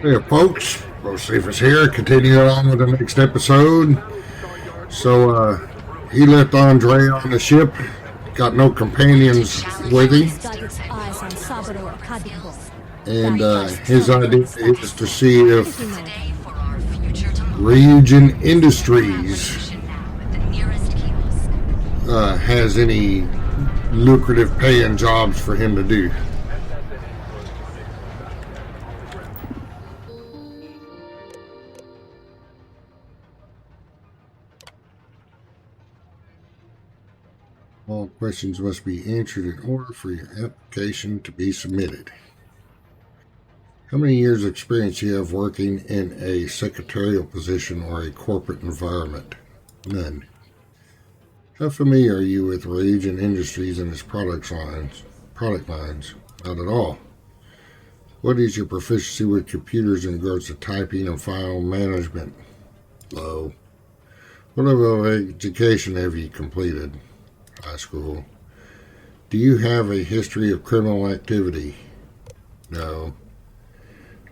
Hey, folks, Boceifus here, continuing on with the next episode. He left Andre on the ship, got no companions with him, and his idea is to see if Ryujin Industries has any lucrative paying jobs for him to do. All questions must be answered in order for your application to be submitted. How many years of experience do you have working in a secretarial position or a corporate environment? None. How familiar are you with Ryujin Industries and its product lines? Not at all. What is your proficiency with computers in regards to typing and file management? Low. What level of education have you completed? High school. Do you have a history of criminal activity? No.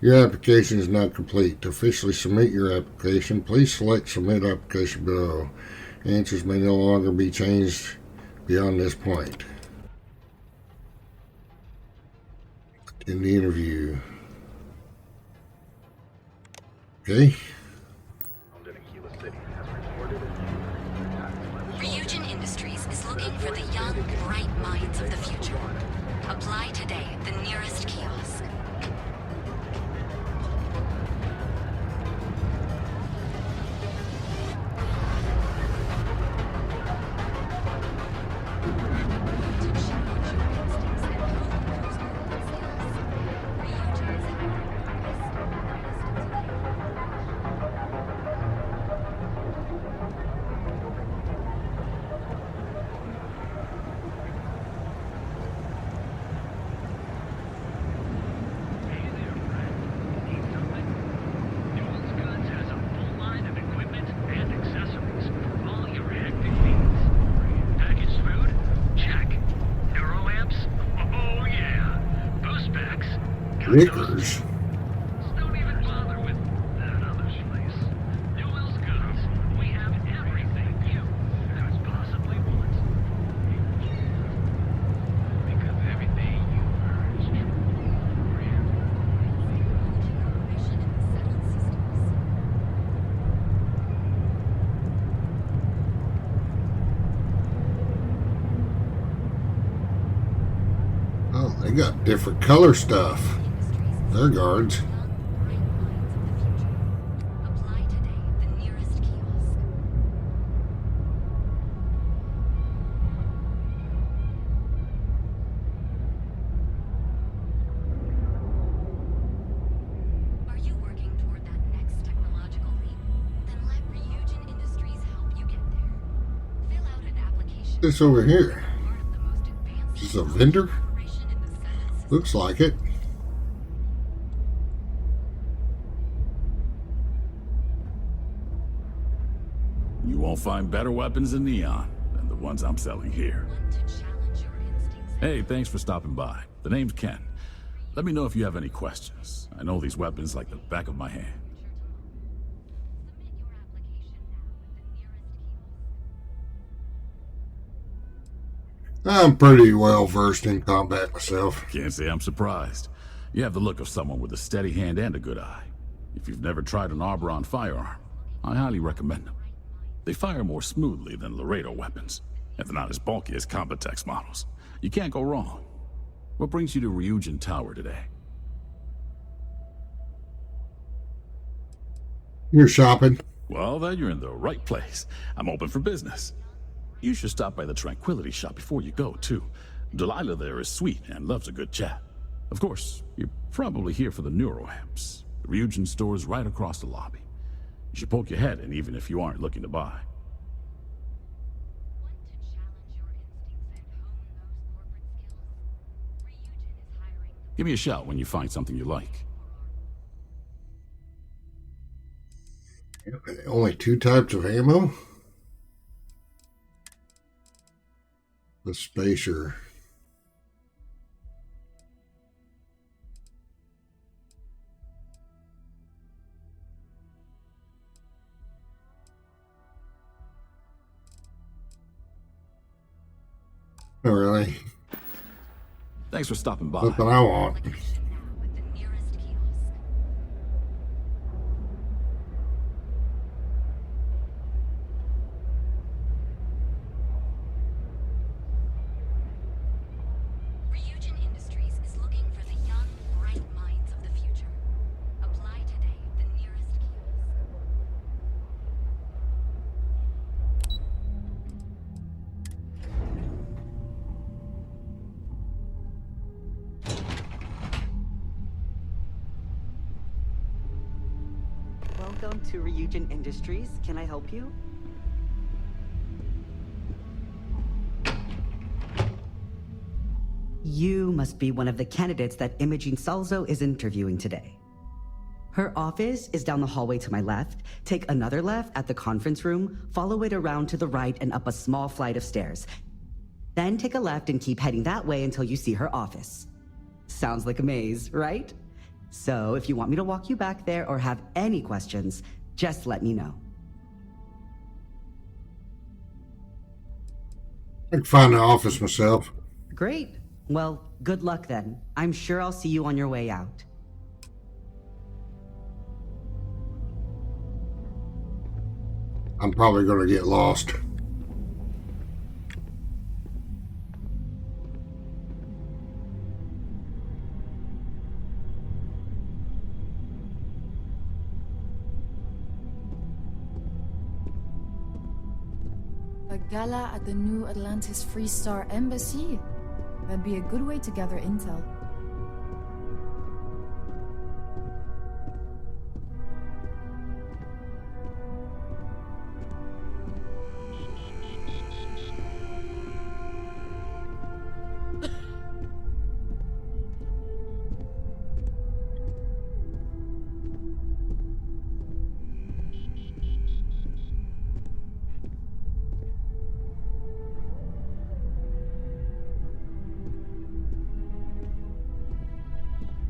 Your application is not complete. To officially submit your application, please select Submit Application below. Answers may no longer be changed beyond this point. In the interview. Okay. Ryujin Industries is looking for the young, bright minds of the future. Apply today at the nearest kiosk. Rickers. Don't even bother with that other place. Newell's Goods. We have everything you could possibly want. Because everything you heard is true. Oh, they got different color stuff. They're guards. Apply today at the nearest kiosk. Are you working toward that next technological leap? Then let Ryujin Industries help you get there. Fill out an application. This over here. Part of the most advanced Is this a vendor? operation in the solar system. Looks like it. You won't find better weapons in Neon than the ones I'm selling here. Want to challenge your instincts? Hey, thanks for stopping by. The name's Ken. Let me know if you have any questions. I know these weapons like the back of my hand. Submit your application now at the nearest kiosk. I'm pretty well versed in combat myself. Can't say I'm surprised. You have the look of someone with a steady hand and a good eye. If you've never tried an Arboron firearm, I highly recommend them. They fire more smoothly than Laredo weapons, and they're not as bulky as Combatex models. You can't go wrong. What brings you to Ryujin Tower today? You're shopping. Well, then you're in the right place. I'm open for business. You should stop by the Tranquility Shop before you go, too. Delilah there is sweet and loves a good chat. Of course, you're probably here for the neuroamps. The Ryujin store is right across the lobby. You should poke your head in even if you aren't looking to buy. Want to challenge your instincts and hone those corporate skills? Ryujin is hiring the Give me a shout when you find something you like. Only 2 types of ammo? The spacer. Oh, really? Thanks for stopping by. Nothing I want. Application now at the nearest kiosk. Ryujin Industries is looking for the young, bright minds of the future. Apply today at the nearest kiosk. Welcome to Ryujin Industries. Can I help you? You must be one of the candidates that Imogene Salzo is interviewing today. Her office is down the hallway to my left. Take another left at the conference room, follow it around to the right and up a small flight of stairs. Then take a left and keep heading that way until you see her office. Sounds like a maze, right? So if you want me to walk you back there or have any questions, just let me know. I can find the office myself. Great. Well, good luck then. I'm sure I'll see you on your way out. I'm probably going to get lost. A gala at the new Atlantis Free Star Embassy? That'd be a good way to gather intel.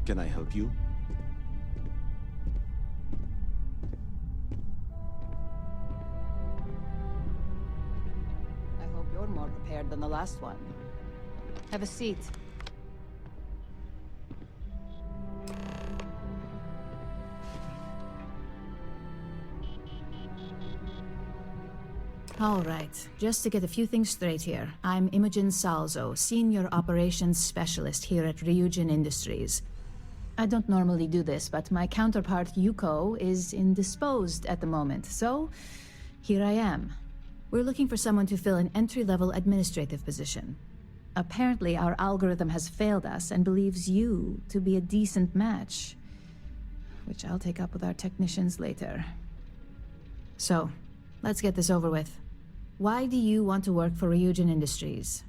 Can I help you? I hope you're more prepared than the last one. Have a seat. All right, just to get a few things straight here. I'm Imogen Salzo, Senior Operations Specialist here at Ryujin Industries. I don't normally do this, but my counterpart Yuko is indisposed at the moment, so here I am. We're looking for someone to fill an entry-level administrative position. Apparently, our algorithm has failed us and believes you to be a decent match, which I'll take up with our technicians later. So, let's get this over with. Why do you want to work for Ryujin Industries?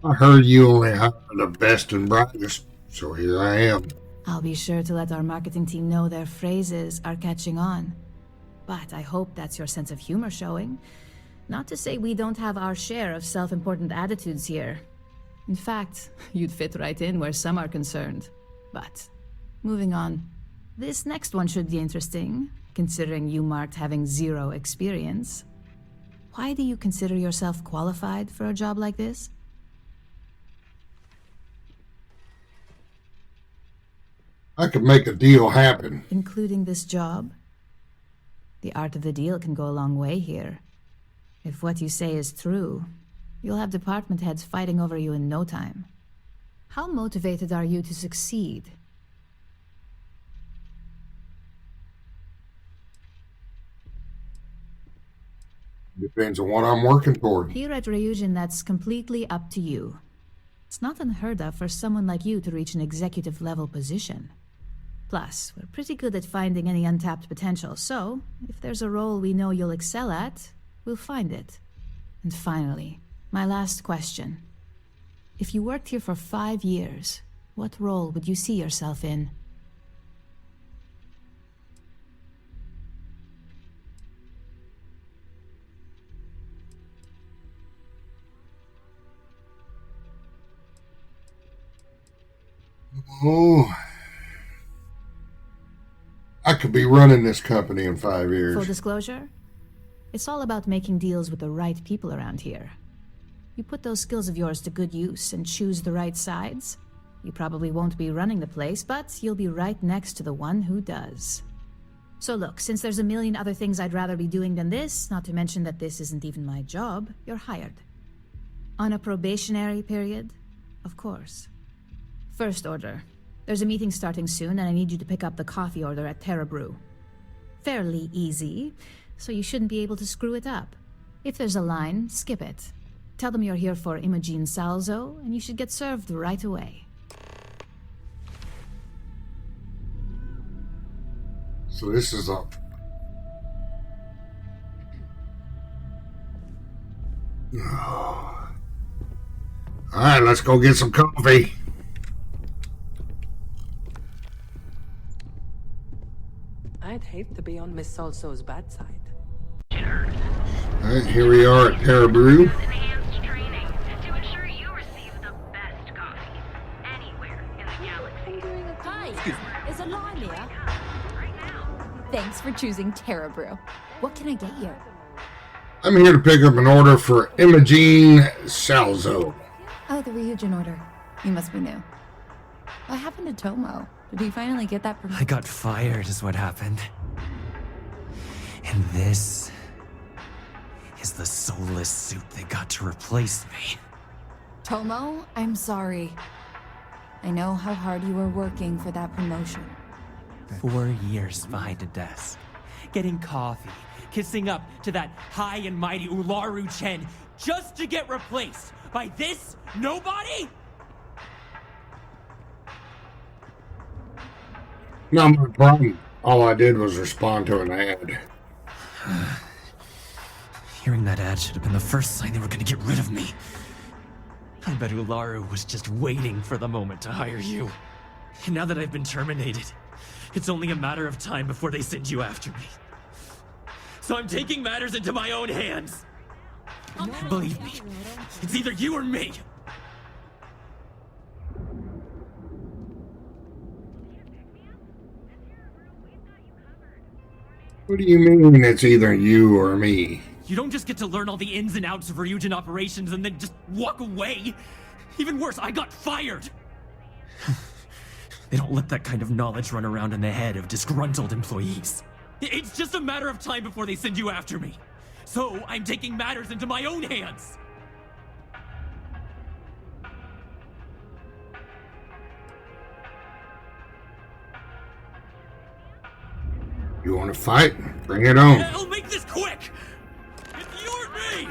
I heard you only hire the best and brightest, so here I am. I'll be sure to let our marketing team know their phrases are catching on. But I hope that's your sense of humor showing. Not to say we don't have our share of self-important attitudes here. In fact, you'd fit right in where some are concerned. But, moving on. This next one should be interesting, considering you marked having 0 experience. Why do you consider yourself qualified for a job like this? I could make a deal happen. Including this job? The art of the deal can go a long way here. If what you say is true, you'll have department heads fighting over you in no time. How motivated are you to succeed? Depends on what I'm working toward. Here at Ryujin, that's completely up to you. It's not unheard of for someone like you to reach an executive level position. Plus, we're pretty good at finding any untapped potential, so if there's a role we know you'll excel at, we'll find it. And finally, my last question. If you worked here for 5 years, what role would you see yourself in? Oh, could be running this company in 5 Full years. disclosure, it's all about making deals with the right people around here. You put those skills of yours to good use and choose the right sides, you probably won't be running the place, but you'll be right next to the one who does. So look, since there's a million other things I'd rather be doing than this, not to mention that this isn't even my job, you're hired. On a probationary period, of course. First order. There's a meeting starting soon, and I need you to pick up the coffee order at Terra Brew. Fairly easy, so you shouldn't be able to screw it up. If there's a line, skip it. Tell them you're here for Imogen Salzo, and you should get served right away. So this is a... Alright, let's go get some coffee. I'd hate to be on Miss Salso's bad side. Alright, here we are at Terra Brew. Enhanced training to ensure you receive the best coffee anywhere in the galaxy. Hi, is a line here? Right now. Thanks for choosing Terra Brew. What can I get you? I'm here to pick up an order for Imogen Salzo. Oh, the Ryujin order. You must be new. What happened to Tomo? Did he finally get that I got fired is what happened. And this is the soulless suit they got to replace me. Tomo, I'm sorry. I know how hard you were working for that promotion. 4 years behind a desk, getting coffee, kissing up to that high and mighty Ularu Chen, just to get replaced by this nobody? Not my problem. All I did was respond to an ad. Hearing that ad should have been the first sign they were gonna get rid of me. I bet Ularu was just waiting for the moment to hire you. And now that I've been terminated, it's only a matter of time before they send you after me. So I'm taking matters into my own hands. Believe me, it's either you or me. What do you mean it's either you or me? You don't just get to learn all the ins and outs of Ryujin operations and then just walk away. Even worse, I got fired. They don't let that kind of knowledge run around in the head of disgruntled employees. It's just a matter of time before they send you after me. So I'm taking matters into my own hands. You want to fight? Bring it on. I'll make this quick. It's you or me.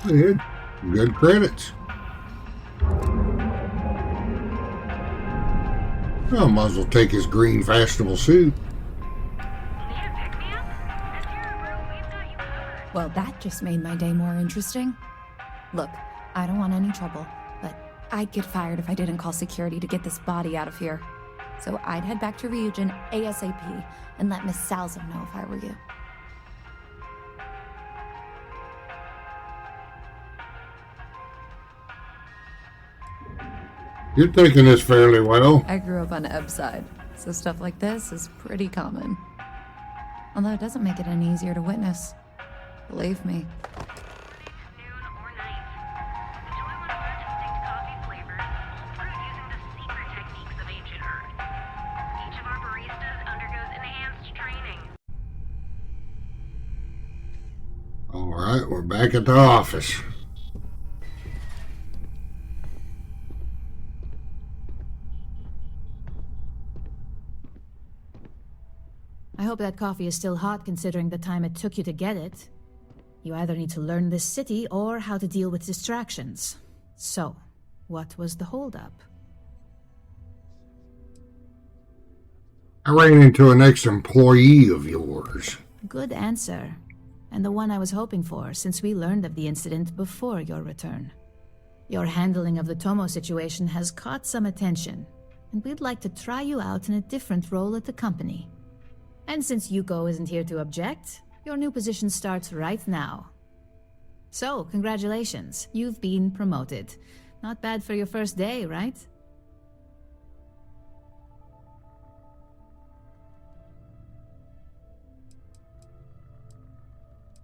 Good. Good credits. Well, might as well take his green fashionable suit. Well, that just made my day more interesting. Look, I don't want any trouble, but I'd get fired if I didn't call security to get this body out of here. So I'd head back to Ryujin ASAP and let Miss Salzo know if I were you. You're taking this fairly well. I grew up on Eb's side, so stuff like this is pretty common. Although it doesn't make it any easier to witness. Believe me. All right, we're back at the office. I hope that coffee is still hot considering the time it took you to get it. You either need to learn this city or how to deal with distractions. So, what was the holdup? I ran into an ex-employee of yours. Good answer. And the one I was hoping for, since we learned of the incident before your return. Your handling of the Tomo situation has caught some attention. and we'd like to try you out in a different role at the company. And since Yuko isn't here to object, your new position starts right now. So, congratulations, you've been promoted. Not bad for your first day, right?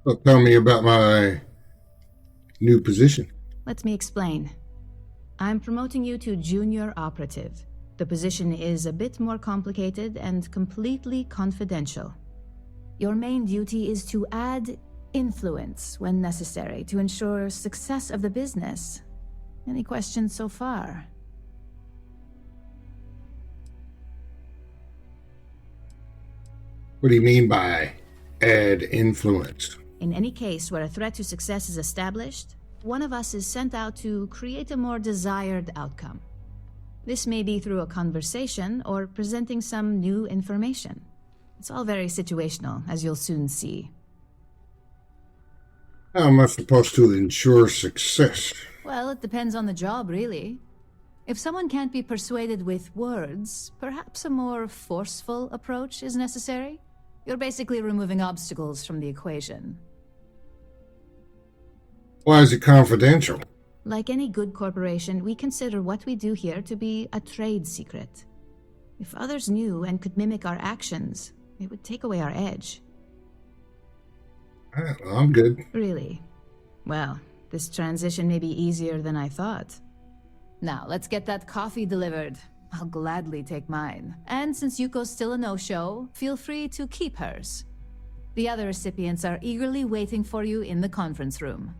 Well, tell me about my new position. Let me explain. I'm promoting you to junior operative. The position is a bit more complicated and completely confidential. Your main duty is to add influence when necessary to ensure success of the business. Any questions so far? What do you mean by add influence? In any case where a threat to success is established, one of us is sent out to create a more desired outcome. This may be through a conversation or presenting some new information. It's all very situational, as you'll soon see. How am I supposed to ensure success? Well, it depends on the job, really. If someone can't be persuaded with words, perhaps a more forceful approach is necessary. You're basically removing obstacles from the equation. Why is it confidential? Like any good corporation, we consider what we do here to be a trade secret. If others knew and could mimic our actions, it would take away our edge. Well, I'm good. Really? Well, this transition may be easier than I thought. Now, let's get that coffee delivered. I'll gladly take mine. And since Yuko's still a no-show, feel free to keep hers. The other recipients are eagerly waiting for you in the conference room.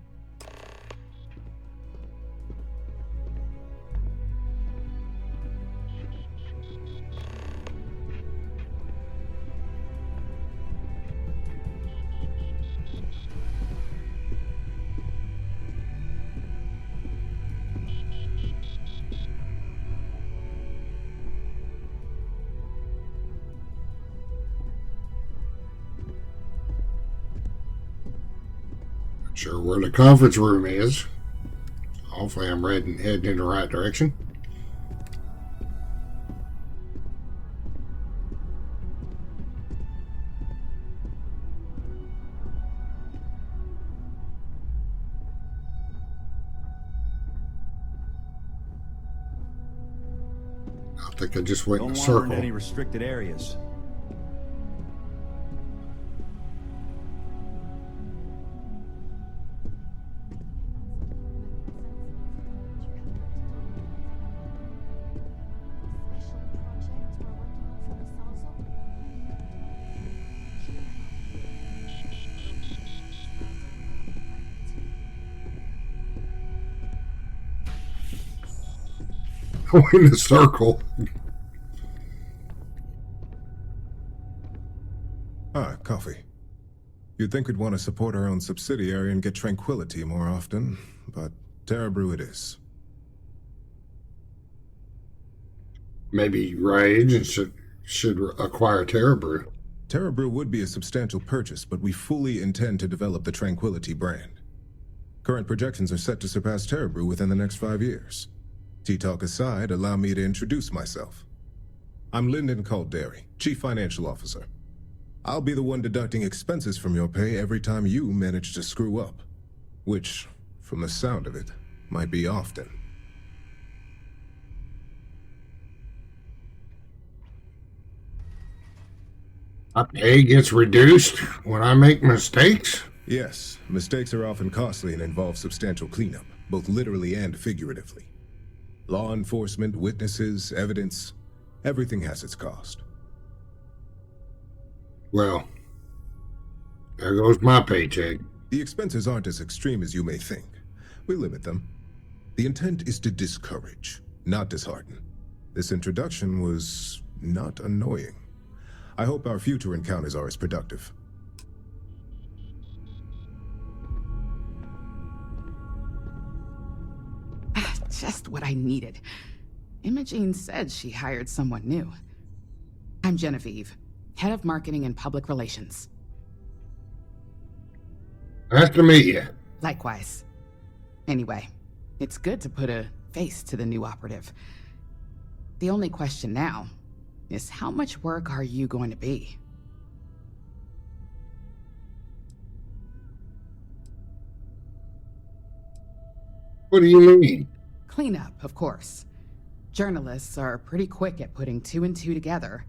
Sure where the conference room is. Hopefully I'm heading in the right direction. I think I just went in a Don't wander in circle. any restricted areas. I went in a circle. Ah, coffee. You'd think we'd want to support our own subsidiary and get tranquility more often, but Terrabrew it is. Maybe Ryujin should acquire Terrabrew. Terrabrew would be a substantial purchase, but we fully intend to develop the Tranquility brand. Current projections are set to surpass Terrabrew within the next 5 years. Tea-talk aside, allow me to introduce myself. I'm Lyndon Calderi, Chief Financial Officer. I'll be the one deducting expenses from your pay every time you manage to screw up. Which, from the sound of it, might be often. My pay gets reduced when I make mistakes? Yes, mistakes are often costly and involve substantial cleanup, both literally and figuratively. Law enforcement, witnesses, evidence, everything has its cost. Well, there goes my paycheck. The expenses aren't as extreme as you may think. We limit them. The intent is to discourage, not dishearten. This introduction was not annoying. I hope our future encounters are as productive. Just what I needed. Imogene said she hired someone new. I'm Genevieve, Head of Marketing and Public Relations. Nice to meet you. Likewise. Anyway, it's good to put a face to the new operative. The only question now is how much work are you going to be? What do you mean? Cleanup, of course. Journalists are pretty quick at putting two and two together.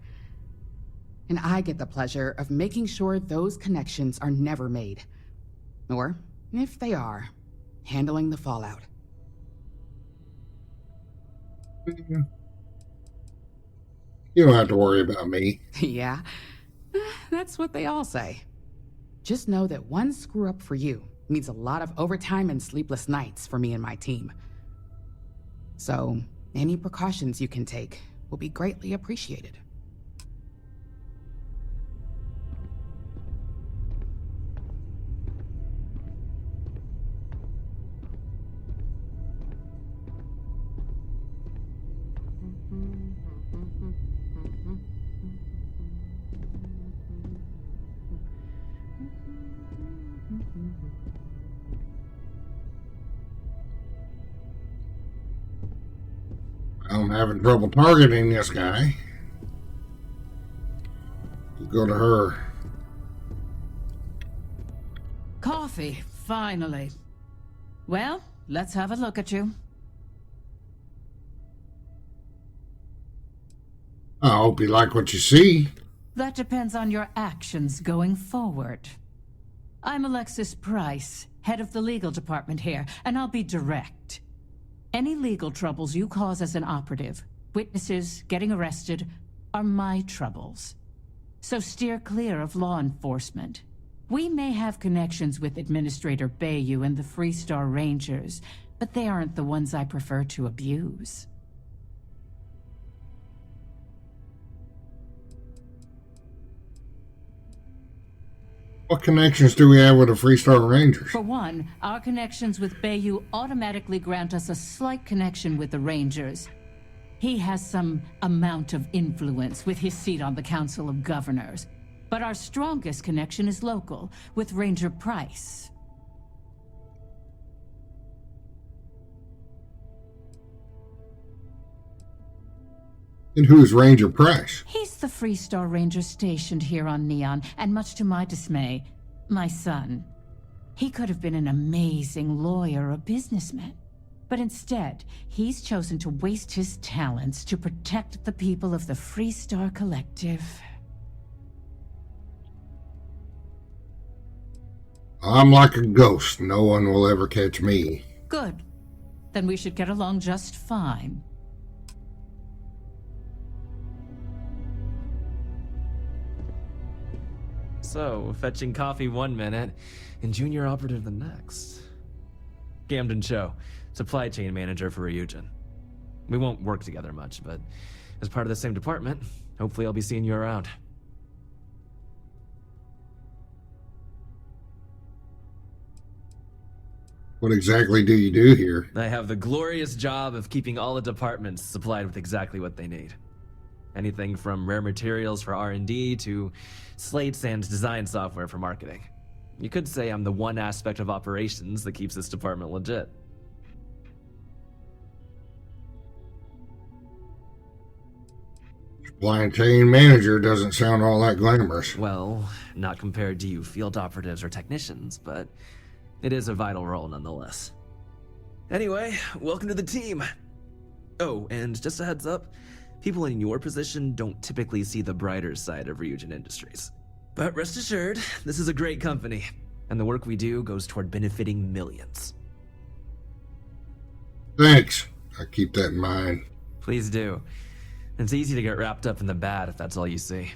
And I get the pleasure of making sure those connections are never made. Or, if they are, handling the fallout. You don't have to worry about me. Yeah, that's what they all say. Just know that one screw up for you means a lot of overtime and sleepless nights for me and my team. So, any precautions you can take will be greatly appreciated. I'm having trouble targeting this guy. Go to her. Coffee, finally. Well, let's have a look at you. I hope you like what you see. That depends on your actions going forward. I'm Alexis Price, head of the legal department here, and I'll be direct. Any legal troubles you cause as an operative, witnesses, getting arrested, are my troubles. So steer clear of law enforcement. We may have connections with Administrator Bayou and the Freestar Rangers, but they aren't the ones I prefer to abuse. What connections do we have with the Freestar Rangers? For one, our connections with Bayou automatically grant us a slight connection with the Rangers. He has some amount of influence with his seat on the Council of Governors. But our strongest connection is local, with Ranger Price. And who's Ranger Price? He's the Freestar Ranger stationed here on Neon, and much to my dismay, my son. He could have been an amazing lawyer or businessman. But instead, he's chosen to waste his talents to protect the people of the Freestar Collective. I'm like a ghost. No one will ever catch me. Good. Then we should get along just fine. So, fetching coffee one minute, and junior operative the next. Gamden Cho, supply chain manager for Ryujin. We won't work together much, but as part of the same department, hopefully I'll be seeing you around. What exactly do you do here? I have the glorious job of keeping all the departments supplied with exactly what they need. Anything from rare materials for R&D to slates and design software for marketing. You could say I'm the one aspect of operations that keeps this department legit. Supply chain manager doesn't sound all that glamorous. Well, not compared to you field operatives or technicians, but it is a vital role nonetheless. Anyway, welcome to the team. Oh, and just a heads up, people in your position don't typically see the brighter side of Ryujin Industries. But rest assured, this is a great company, and the work we do goes toward benefiting millions. Thanks. I'll keep that in mind. Please do. It's easy to get wrapped up in the bad if that's all you see.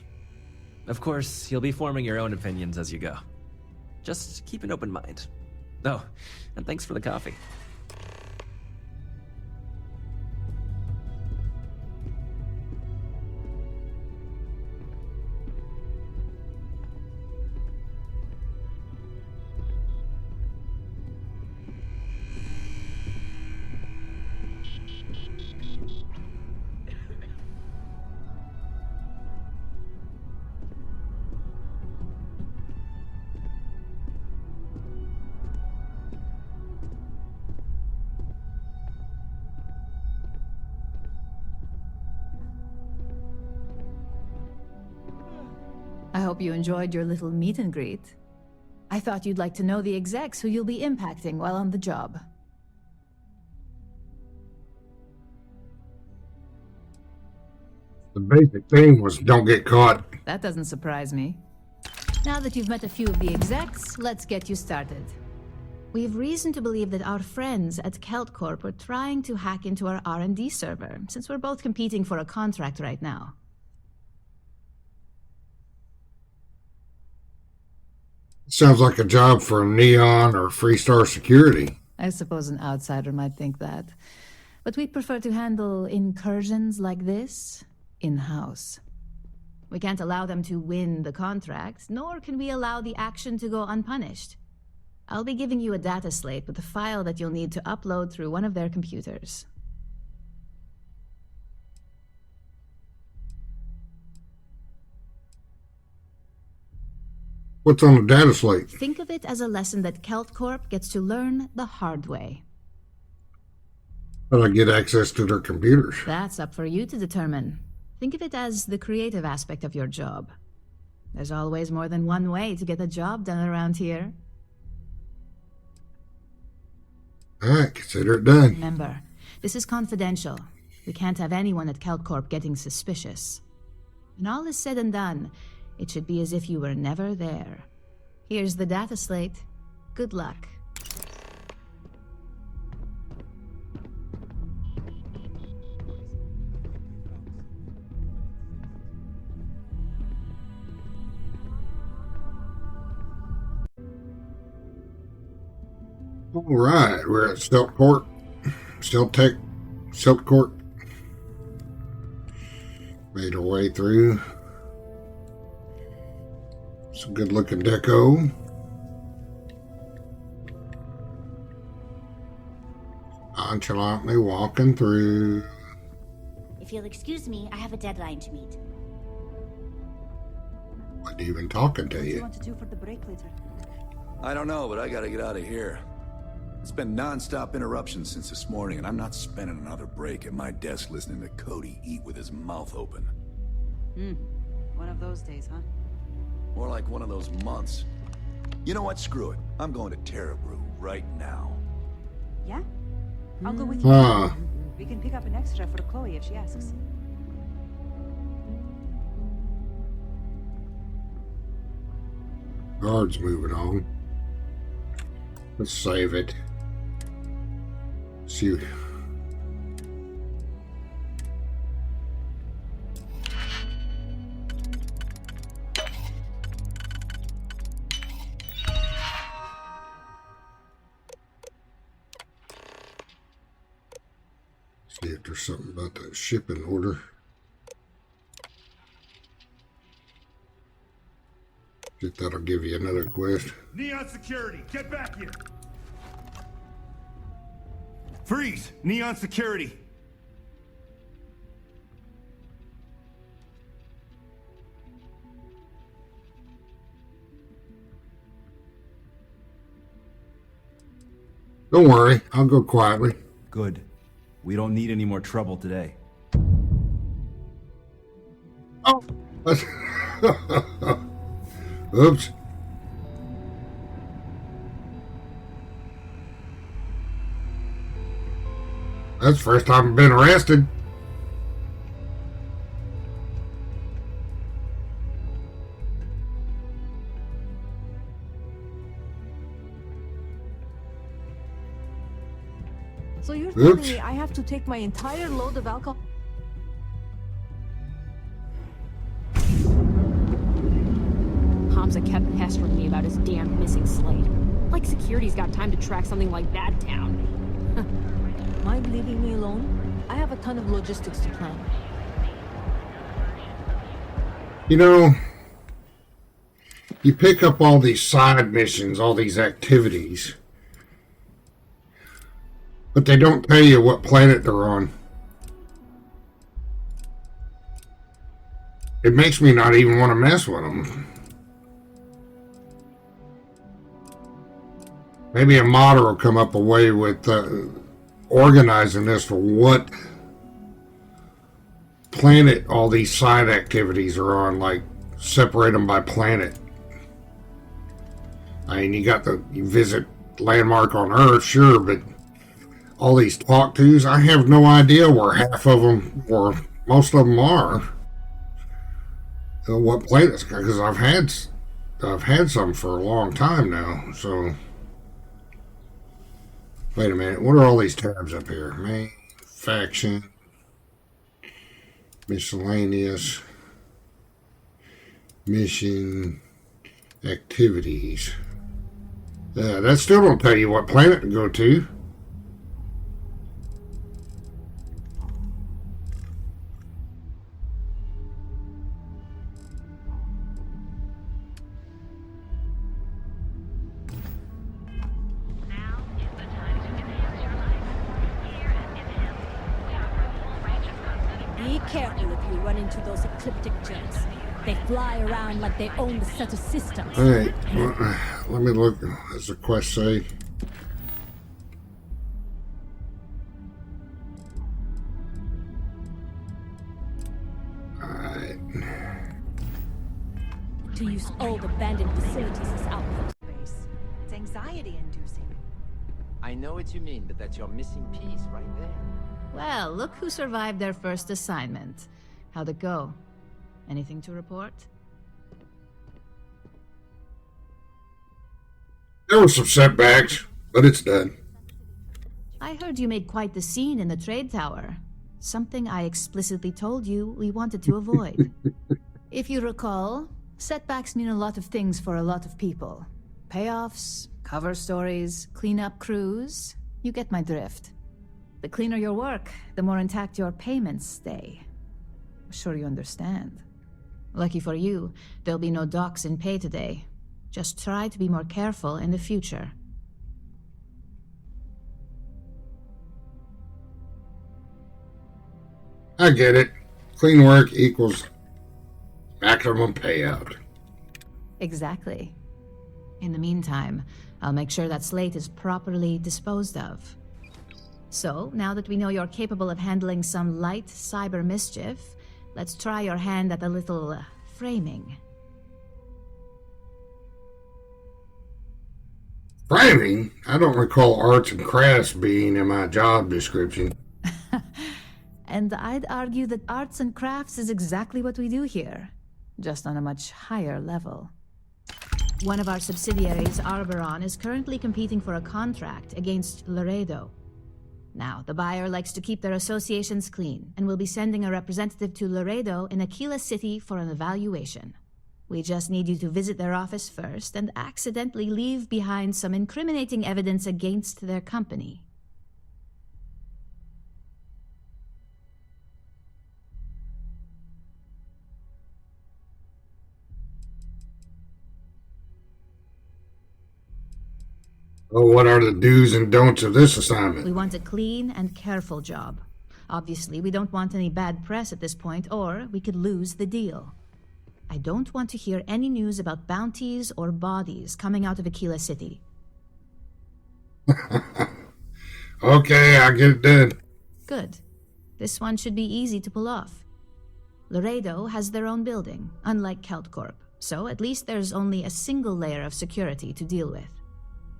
Of course, you'll be forming your own opinions as you go. Just keep an open mind. Oh, and thanks for the coffee. hope you enjoyed your little meet and greet. I thought you'd like to know the execs who you'll be impacting while on the job. The basic thing was don't get caught. That doesn't surprise me. Now that you've met a few of the execs, let's get you started. We've reason to believe that our friends at Kelt Corp are trying to hack into our R&D server, since we're both competing for a contract right now. Sounds like a job for Neon or Freestar Security. I suppose an outsider might think that. But we'd prefer to handle incursions like this in-house. We can't allow them to win the contract, nor can we allow the action to go unpunished. I'll be giving you a data slate with a file that you'll need to upload through one of their computers. What's on the data slate? Think of it as a lesson that Kelt Corp gets to learn the hard way. How do I get access to their computers? That's up for you to determine. Think of it as the creative aspect of your job. There's always more than one way to get a job done around here. Alright, consider it done. Remember, this is confidential. We can't have anyone at Kelt Corp getting suspicious. When all is said and done, it should be as if you were never there. Here's the data slate. Good luck. All right, we're at Silk Court. Silk Court. Made our way through. Some good looking deco. Nonchalantly walking through. If you'll excuse me, I have a deadline to meet. Wasn't even talking to What do you you. want to do for the break later? I don't know, but I gotta get out of here. It's been non-stop interruptions since this morning, and I'm not spending another break at my desk listening to Cody eat with his mouth open. One of those days, huh? More like one of those months. You know what? Screw it. I'm going to Terrabrew right now. Yeah? I'll go with you. We can pick up an extra for Chloe if she asks. Guard's moving on. Let's save it. See. See if there's something about that shipping order. Think that'll give you another quest. Neon Security, get back here! Freeze! Neon Security! Don't worry, I'll go quietly. Good. We don't need any more trouble today. Oh! Oops. That's the first time I've been arrested. So you're telling Oops. me I have to take my entire load of alcohol? Hamza kept pestering me about his damn missing slate. Like security's got time to track something like that down. Mind leaving me alone? I have a ton of logistics to plan. You know, you pick up all these side missions, all these activities, but they don't tell you what planet they're on. It makes me not even want to mess with them. Maybe a modder will come up a way with organizing this for what planet all these side activities are on, like separate them by planet. I mean, you visit landmark on Earth, sure, but all these talk tos, I have no idea where half of them or most of them are. What planets? Because I've had some for a long time now. So wait a minute, what are all these tabs up here? Main, faction, miscellaneous, mission, activities. That still don't tell you what planet to go to. Be careful if you run into those ecliptic jets. They fly around like they own the set of systems. Alright, well, let me look. As the quest say? Alright. To use old abandoned facilities as outposts. It's anxiety-inducing. I know what you mean, but that's your missing piece right there. Well, look who survived their first assignment. How'd it go? Anything to report? There were some setbacks, but it's done. I heard you made quite the scene in the trade tower. Something I explicitly told you we wanted to avoid. If you recall, setbacks mean a lot of things for a lot of people. Payoffs, cover stories, cleanup crews. You get my drift. The cleaner your work, the more intact your payments stay. I'm sure you understand. Lucky for you, there'll be no docks in pay today. Just try to be more careful in the future. I get it. Clean work equals maximum payout. Exactly. In the meantime, I'll make sure that slate is properly disposed of. So, now that we know you're capable of handling some light cyber mischief, let's try your hand at a little framing. Framing? I don't recall arts and crafts being in my job description. And I'd argue that arts and crafts is exactly what we do here, just on a much higher level. One of our subsidiaries, Arboron, is currently competing for a contract against Laredo. Now, the buyer likes to keep their associations clean, and will be sending a representative to Laredo in Aquila City for an evaluation. We just need you to visit their office first and accidentally leave behind some incriminating evidence against their company. Well, what are the do's and don'ts of this assignment? We want a clean and careful job. Obviously, we don't want any bad press at this point, or we could lose the deal. I don't want to hear any news about bounties or bodies coming out of Aquila City. Okay, I'll get it done. Good. This one should be easy to pull off. Laredo has their own building, unlike KeltCorp, so at least there's only a single layer of security to deal with.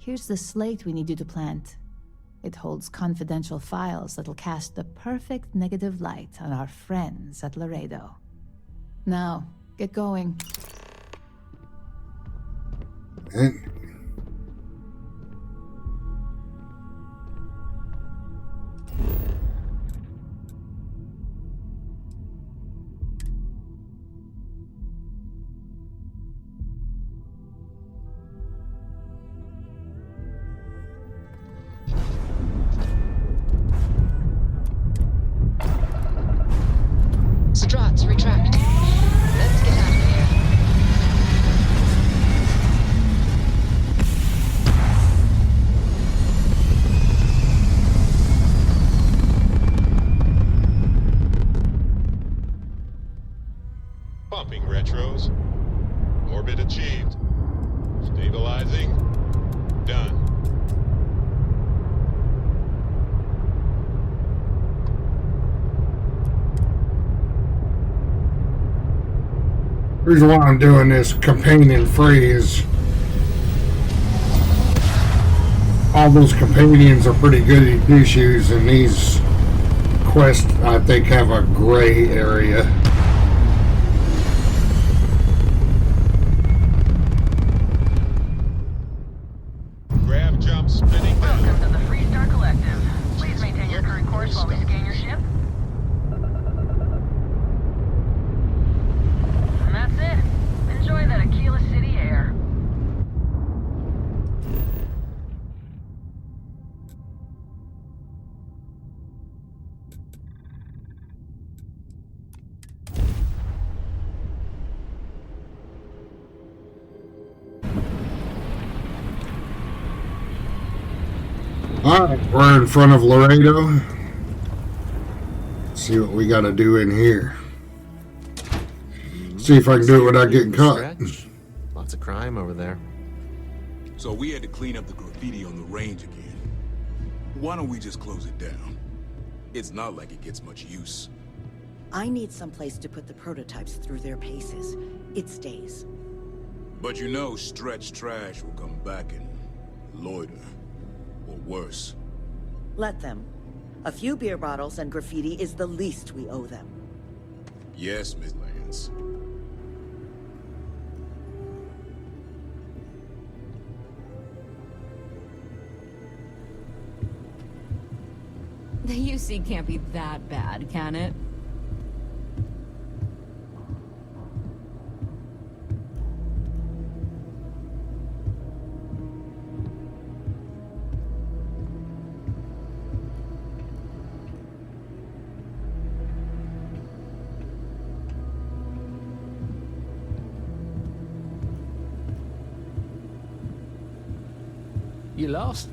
Here's the slate we need you to plant. It holds confidential files that'll cast the perfect negative light on our friends at Laredo. Now, get going. And Struts retract. Let's get out of here. Pumping retros. Orbit achieved. Stabilizing. Done. The reason why I'm doing this companion phrase, all those companions are pretty goody two shoes, and these quests I think have a gray area. Grab jump spinning down. Welcome to the Freestar Collective. Please maintain your current course while we scan your ship. And that's it. Enjoy that Aquila City air. Alright, we're in front of Laredo. Let's see what we gotta do in here. See if I can do it without getting caught. Lots of crime over there. So we had to clean up the graffiti on the range again. Why don't we just close it down? It's not like it gets much use. I need someplace to put the prototypes through their paces. It stays. But you know Stretch Trash will come back and loiter. Or worse. Let them. A few beer bottles and graffiti is the least we owe them. Yes, Miss Lance. The UC can't be that bad, can it? You lost?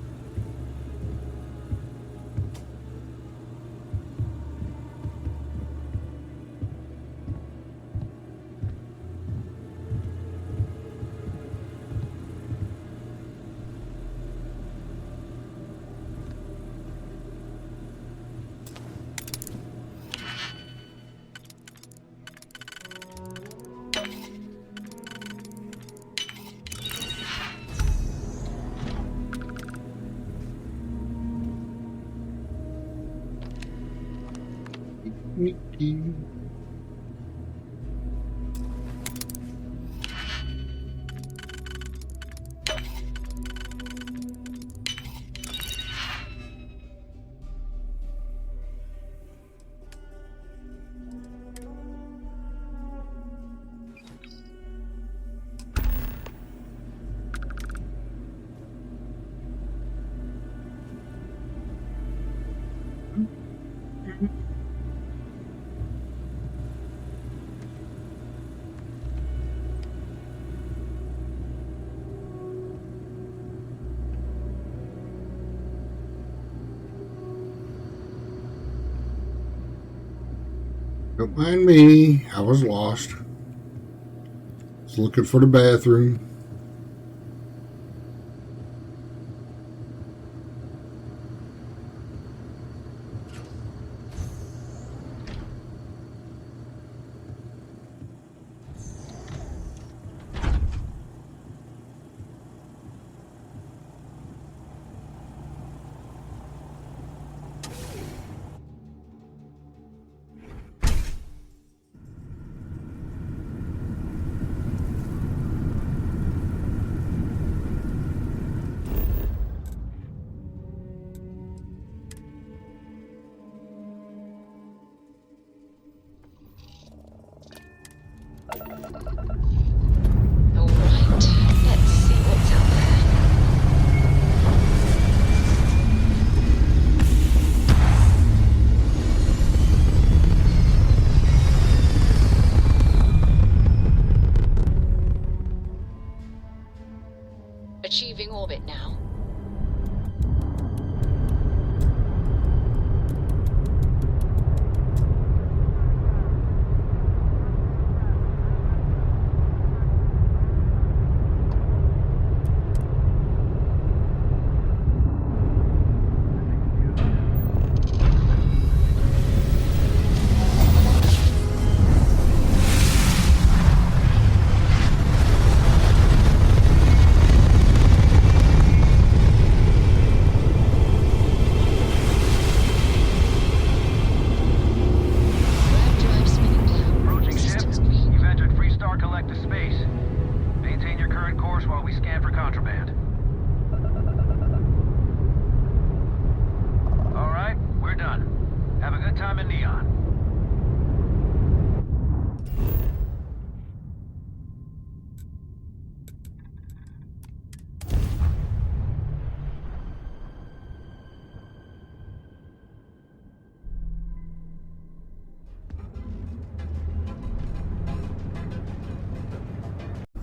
Don't mind me. I was lost. Was looking for the bathroom. Achieving orbit now. contraband. All right, we're done. Have a good time in Neon.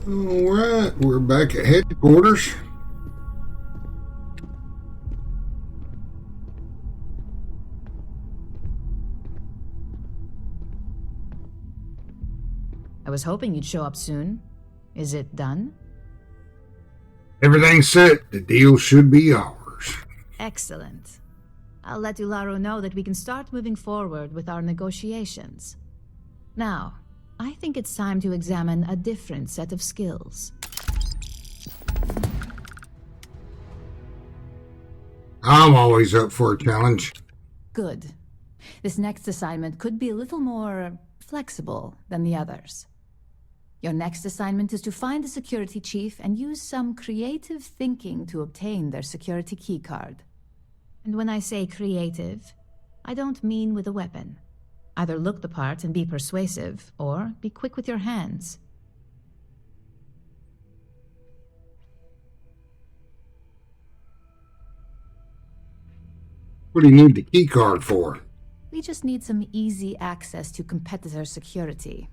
Alright, we're back at headquarters. I was hoping you'd show up soon. Is it done? Everything's set. The deal should be ours. Excellent. I'll let Ularo know that we can start moving forward with our negotiations. Now, I think it's time to examine a different set of skills. I'm always up for a challenge. Good. This next assignment could be a little more flexible than the others. Your next assignment is to find the security chief and use some creative thinking to obtain their security keycard. And when I say creative, I don't mean with a weapon. Either look the part and be persuasive, or be quick with your hands. What do you need the key card for? We just need some easy access to competitor security.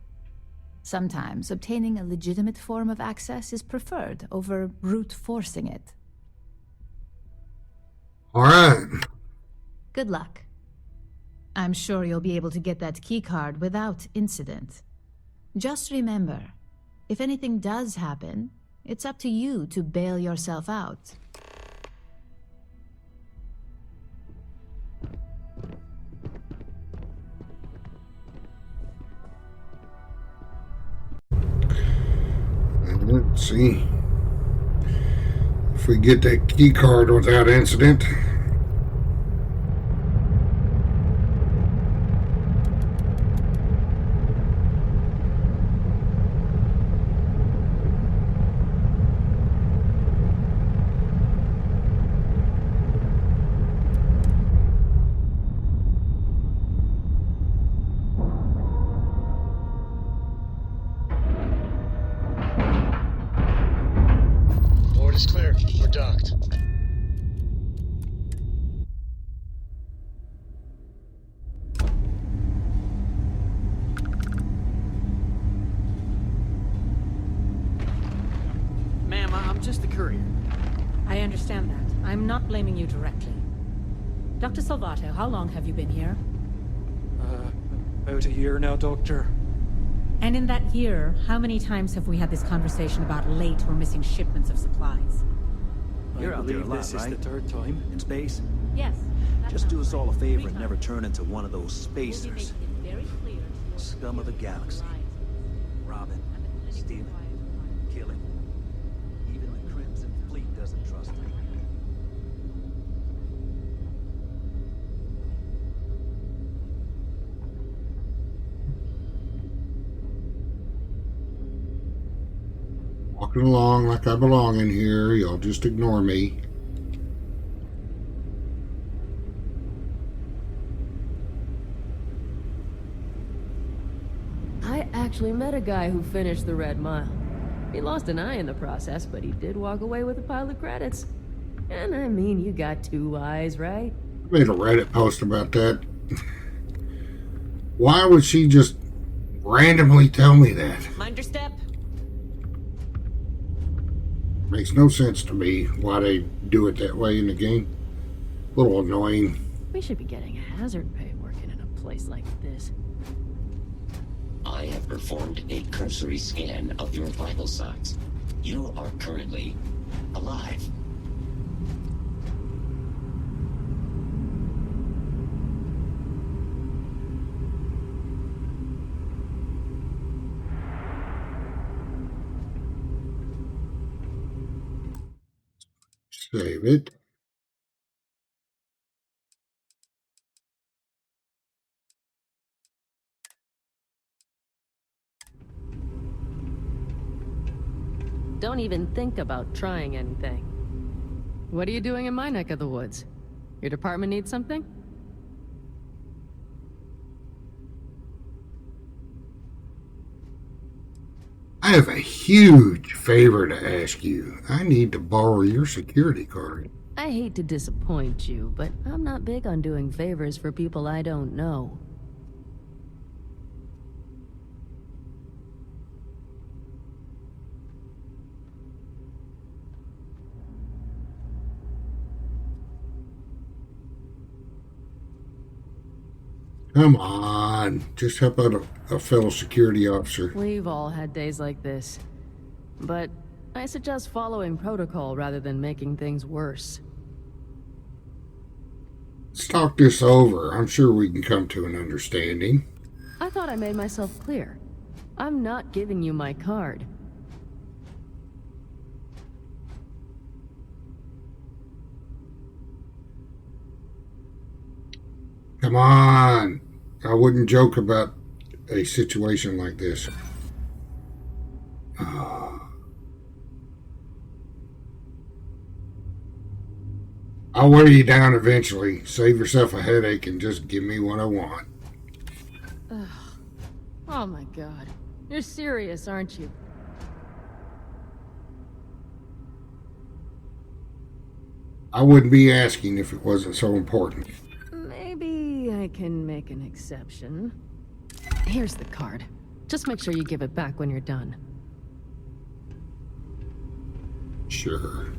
Sometimes obtaining a legitimate form of access is preferred over brute forcing it. All right. Good luck. I'm sure you'll be able to get that keycard without incident. Just remember, if anything does happen, it's up to you to bail yourself out. Let's see. If we get that key card without incident. Board is clear. We're docked. Ma'am, I'm just the courier. I understand that. I'm not blaming you directly. Dr. Salvato, how long have you been here? About a year now, Doctor. And in that year, how many times have we had this conversation about late or missing shipments of supplies? You're I out there a believe lot, this is right? the third time. In space? Yes. Just do us all a favor and never turn into one of those spacers. Very clear. Scum of the galaxy. Robbing, stealing, killing. Even the Crimson Fleet doesn't trust him. Walking along like I belong in here. Y'all just ignore me. I actually met a guy who finished the Red Mile. He lost an eye in the process, but he did walk away with a pile of credits. And I mean, you got 2 eyes, right? I made a Reddit post about that. Why would she just randomly tell me that? Mind your step. Makes no sense to me why they do it that way in the game. A little annoying. We should be getting hazard pay working in a place like this. I have performed a cursory scan of your vital signs. You are currently alive. Save it. don't even think about trying anything. What are you doing in my neck of the woods? Your department needs something? I have a huge favor to ask you. I need to borrow your security card. I hate to disappoint you, but I'm not big on doing favors for people I don't know. Come on, just help out a fellow security officer. We've all had days like this. But I suggest following protocol rather than making things worse. Let's talk this over. I'm sure we can come to an understanding. I thought I made myself clear. I'm not giving you my card. Come on. I wouldn't joke about a situation like this. I'll wear you down eventually. Save yourself a headache and just give me what I want. Ugh. Oh my god. You're serious, aren't you? I wouldn't be asking if it wasn't so important. Maybe I can make an exception. Here's the card. Just make sure you give it back when you're done. Sure.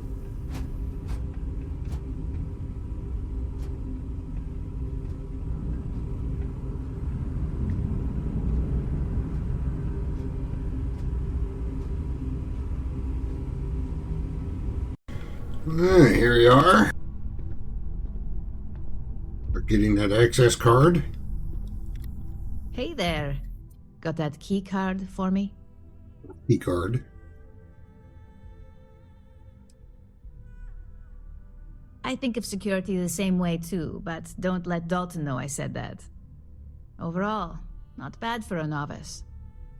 Here you are. We're getting that access card. Hey there. Got that key card for me? Key card. I think of security the same way too, but don't let Dalton know I said that. Overall, not bad for a novice.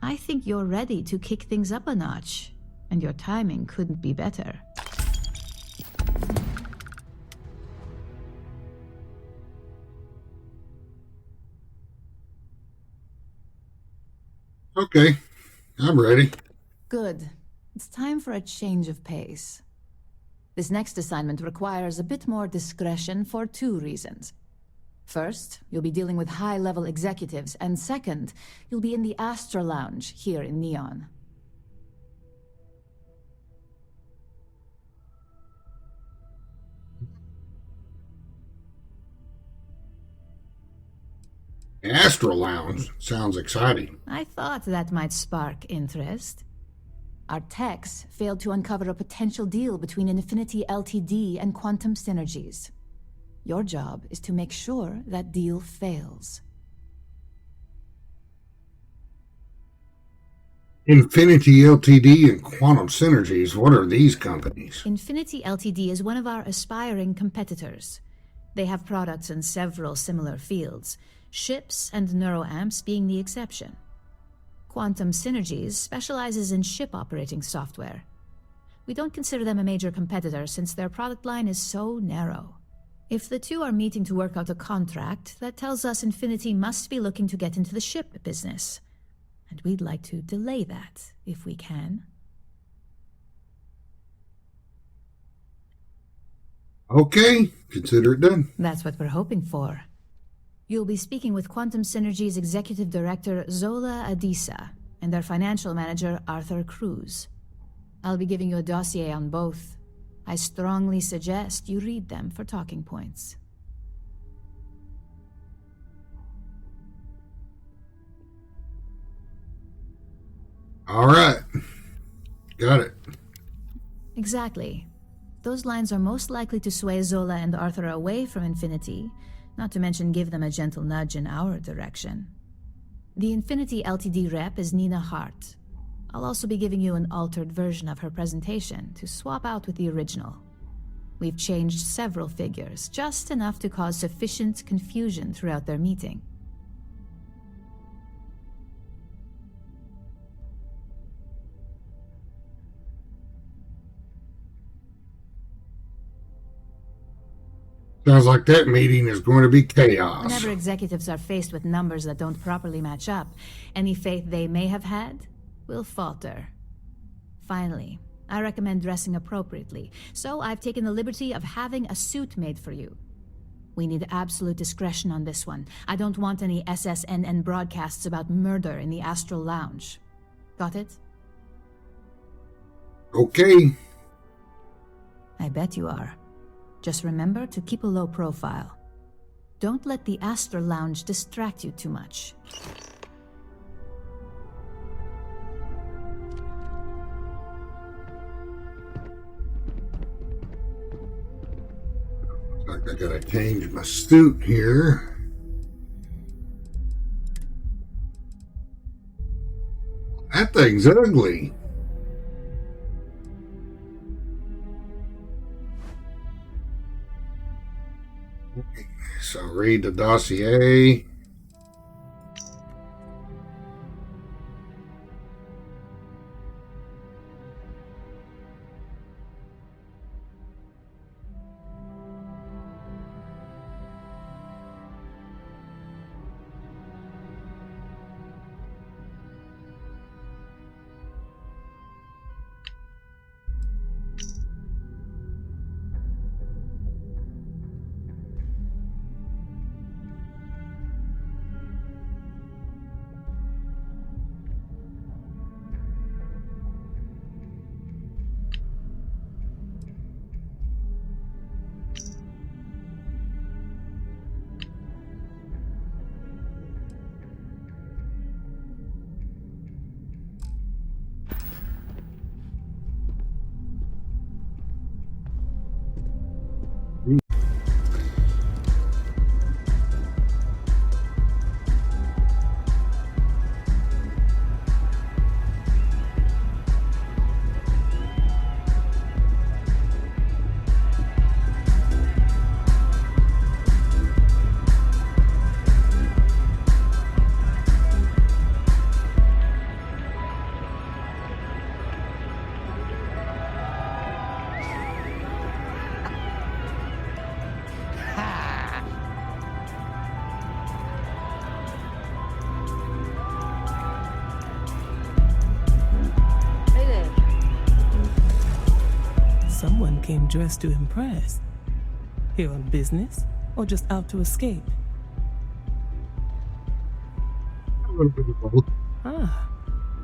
I think you're ready to kick things up a notch, and your timing couldn't be better. Okay, I'm ready. Good. It's time for a change of pace. This next assignment requires a bit more discretion for 2 reasons. First, you'll be dealing with high-level executives, and second, you'll be in the Astra Lounge here in Neon. Astro Lounge sounds exciting. I thought that might spark interest. Our techs failed to uncover a potential deal between Infinity Ltd. And Quantum Synergies. Your job is to make sure that deal fails. Infinity Ltd. And Quantum Synergies, what are these companies? Infinity Ltd. Is one of our aspiring competitors. They have products in several similar fields, ships and neuroamps being the exception. Quantum Synergies specializes in ship operating software. We don't consider them a major competitor since their product line is so narrow. If the two are meeting to work out a contract, that tells us Infinity must be looking to get into the ship business. And we'd like to delay that, if we can. Okay, consider it done. That's what we're hoping for. You'll be speaking with Quantum Synergy's Executive Director Zola Adisa and their Financial Manager Arthur Cruz. I'll be giving you a dossier on both. I strongly suggest you read them for talking points. All right. Got it. Exactly. Those lines are most likely to sway Zola and Arthur away from Infinity, not to mention give them a gentle nudge in our direction. The Infinity Ltd. Rep is Nina Hart. I'll also be giving you an altered version of her presentation to swap out with the original. We've changed several figures, just enough to cause sufficient confusion throughout their meeting. Sounds like that meeting is going to be chaos. Whenever executives are faced with numbers that don't properly match up, any faith they may have had will falter. Finally, I recommend dressing appropriately, so I've taken the liberty of having a suit made for you. We need absolute discretion on this one. I don't want any SSNN broadcasts about murder in the Astral Lounge. Got it? Okay. I bet you are. Just remember to keep a low profile. Don't let the Astral Lounge distract you too much. Looks like I gotta change my suit here. That thing's ugly. So read the dossier. Someone came dressed to impress. Here on business, or just out to escape? A little bit of both. Ah,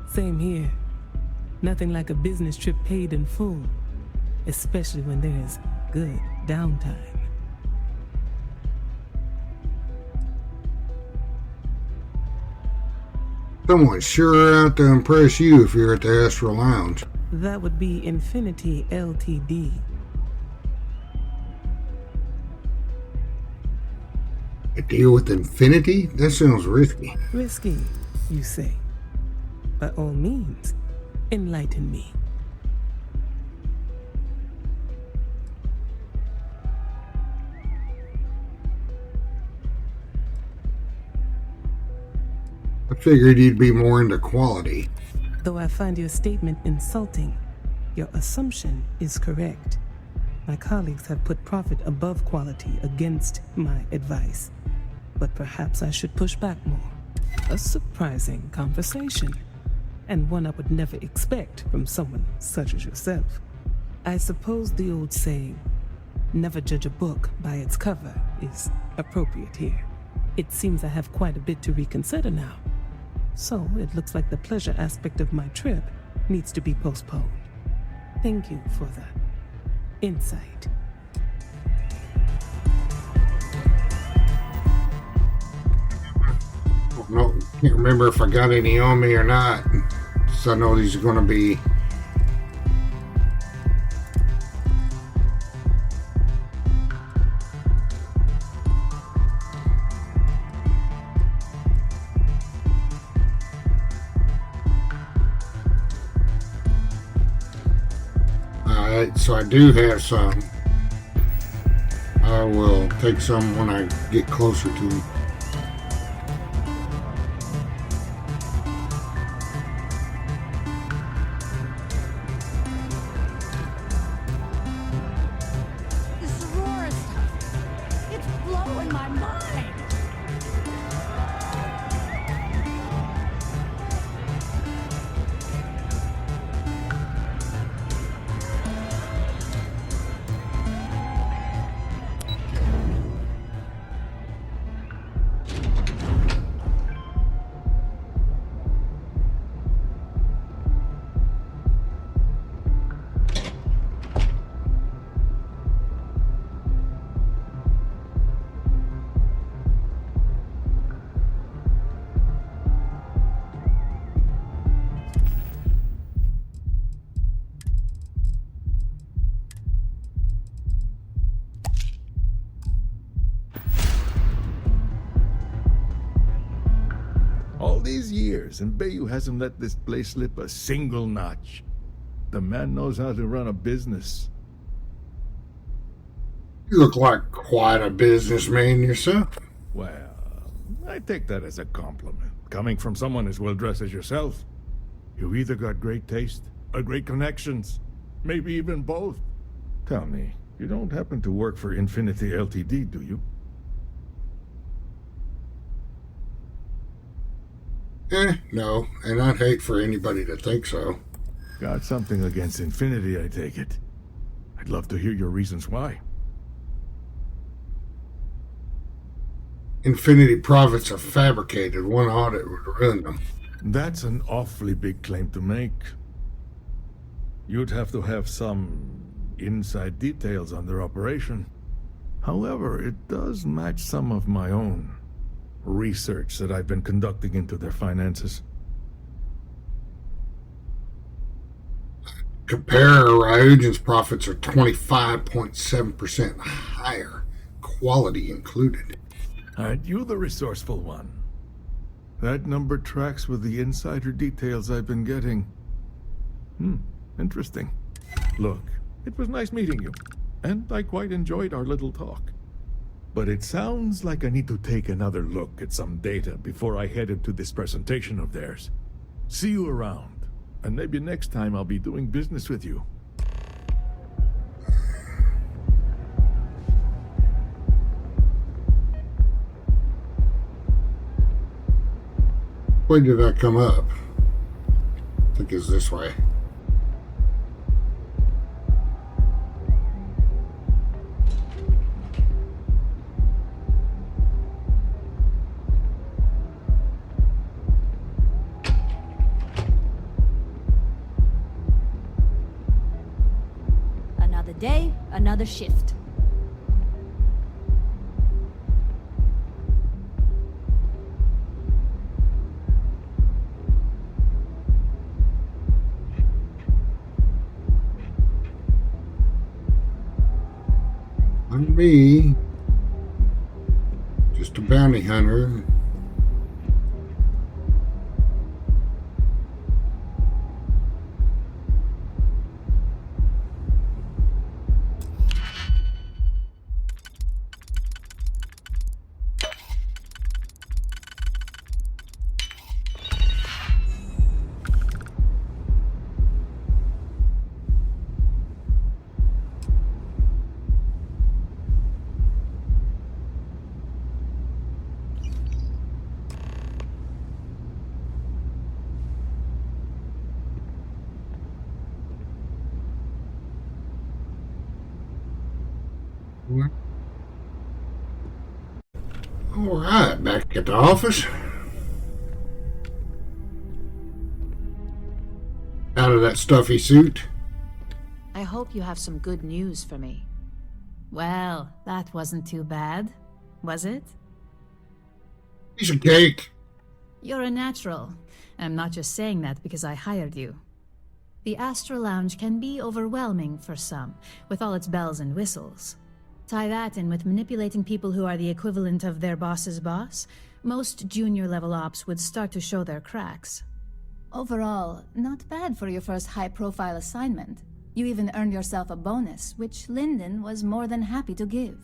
same here. Nothing like a business trip paid in full, especially when there's good downtime. Someone's sure out to impress you if you're at the Astral Lounge. That would be Infinity Ltd. A deal with Infinity? That sounds risky. Risky, you say? By all means, enlighten me. I figured you'd be more into quality. Though I find your statement insulting, your assumption is correct. My colleagues have put profit above quality against my advice. But perhaps I should push back more. A surprising conversation, and one I would never expect from someone such as yourself. I suppose the old saying, never judge a book by its cover, is appropriate here. It seems I have quite a bit to reconsider now. So it looks like the pleasure aspect of my trip needs to be postponed. Thank you for the insight. No, can't remember if I got any on me or not. So I know these are going to be Alright, so I do have some. I will take some when I get closer to them. All these years, and Bayou hasn't let this place slip a single notch. The man knows how to run a business. You look like quite a businessman yourself. Well, I take that as a compliment, coming from someone as well-dressed as yourself. You either got great taste or great connections, maybe even both. Tell me, you don't happen to work for Infinity Ltd, do you? No, and I'd hate for anybody to think so. Got something against Infinity, I take it. I'd love to hear your reasons why. Infinity profits are fabricated. One audit would ruin them. That's an awfully big claim to make. You'd have to have some inside details on their operation. However, it does match some of my own research that I've been conducting into their finances. Compare Ryujin's profits are 25.7% higher, quality included. Aren't you the resourceful one? That number tracks with the insider details I've been getting. Interesting. Look, it was nice meeting you, and I quite enjoyed our little talk. But it sounds like I need to take another look at some data before I head into this presentation of theirs. See you around, and maybe next time I'll be doing business with you. Where did I come up? I think it's this way. Another day, another shift. I'm me. Just a bounty hunter. All right, back at the office. Out of that stuffy suit. I hope you have some good news for me. Well, that wasn't too bad, was it? Piece of cake. You're a natural. I'm not just saying that because I hired you. The Astral Lounge can be overwhelming for some, with all its bells and whistles. Tie that in with manipulating people who are the equivalent of their boss's boss, most junior-level ops would start to show their cracks. Overall, not bad for your first high-profile assignment. You even earned yourself a bonus, which Lyndon was more than happy to give.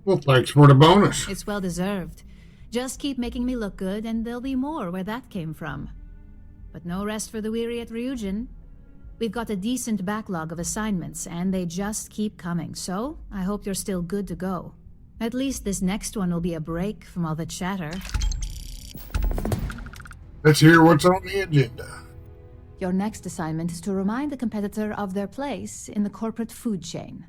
Well, thanks for the bonus. It's well deserved. Just keep making me look good, and there'll be more where that came from. But no rest for the weary at Ryujin. We've got a decent backlog of assignments, and they just keep coming, so I hope you're still good to go. At least this next one will be a break from all the chatter. Let's hear what's on the agenda. Your next assignment is to remind the competitor of their place in the corporate food chain.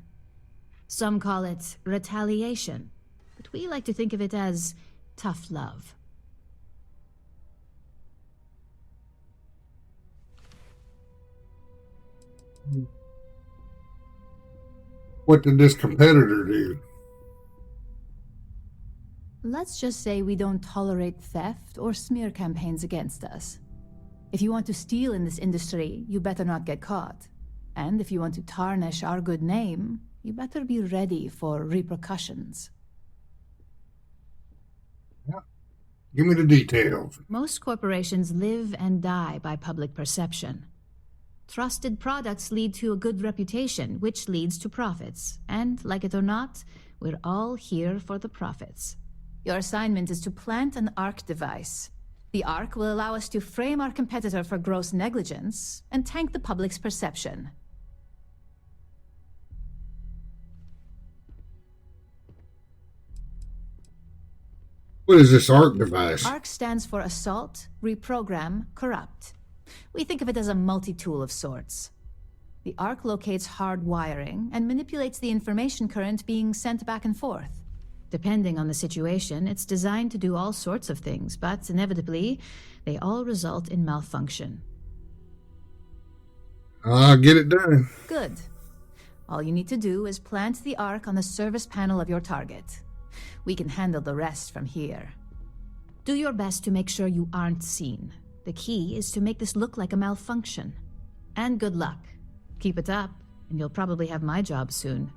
Some call it retaliation, but we like to think of it as tough love. What did this competitor do? Let's just say we don't tolerate theft or smear campaigns against us. If you want to steal in this industry, you better not get caught. And if you want to tarnish our good name, you better be ready for repercussions. Give me the details. Most corporations live and die by public perception. Trusted products lead to a good reputation, which leads to profits. And, like it or not, we're all here for the profits. Your assignment is to plant an ARC device. The ARC will allow us to frame our competitor for gross negligence and tank the public's perception. What is this ARC device? ARC stands for Assault, Reprogram, Corrupt. We think of it as a multi-tool of sorts. The ARC locates hard wiring and manipulates the information current being sent back and forth. Depending on the situation, it's designed to do all sorts of things, but inevitably, they all result in malfunction. I'll get it done. Good. All you need to do is plant the ARC on the service panel of your target. We can handle the rest from here. Do your best to make sure you aren't seen. The key is to make this look like a malfunction. And good luck. Keep it up, and you'll probably have my job soon.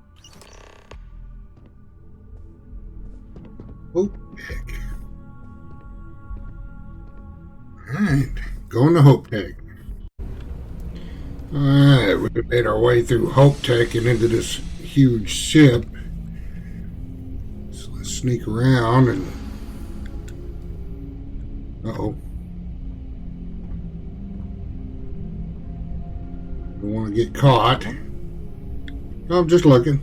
Oh, heck. Alright, going to Hope Tech. Alright, we've made our way through Hope Tech and into this huge ship. So let's sneak around and... Uh-oh. Don't want to get caught. Oh, I'm just looking.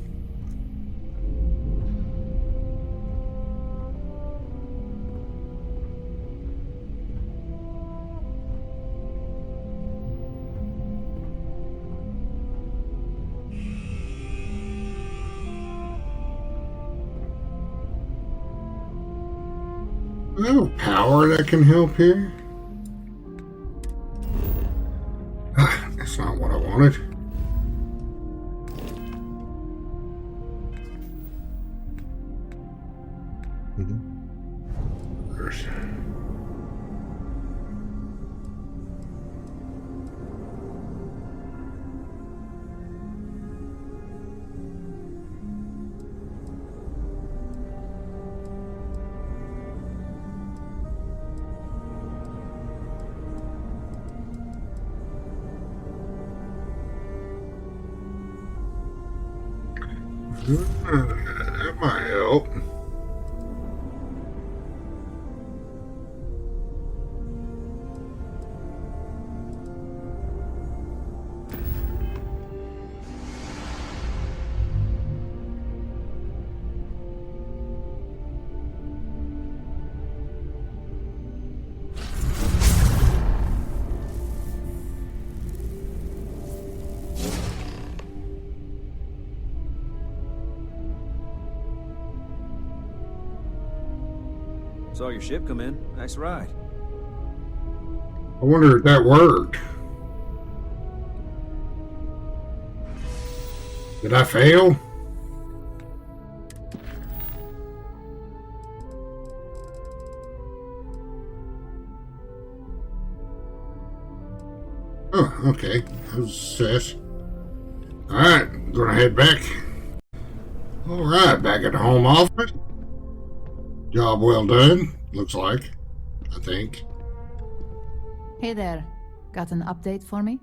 Oh, power that can help here. Ah, that's not what I wanted. That might help. Saw your ship come in. Nice ride. I wonder if that worked. Did I fail? Oh, okay. That was sus. Alright, gonna head back. Alright, back at the home office. Job well done, looks like. I think. Hey there. Got an update for me?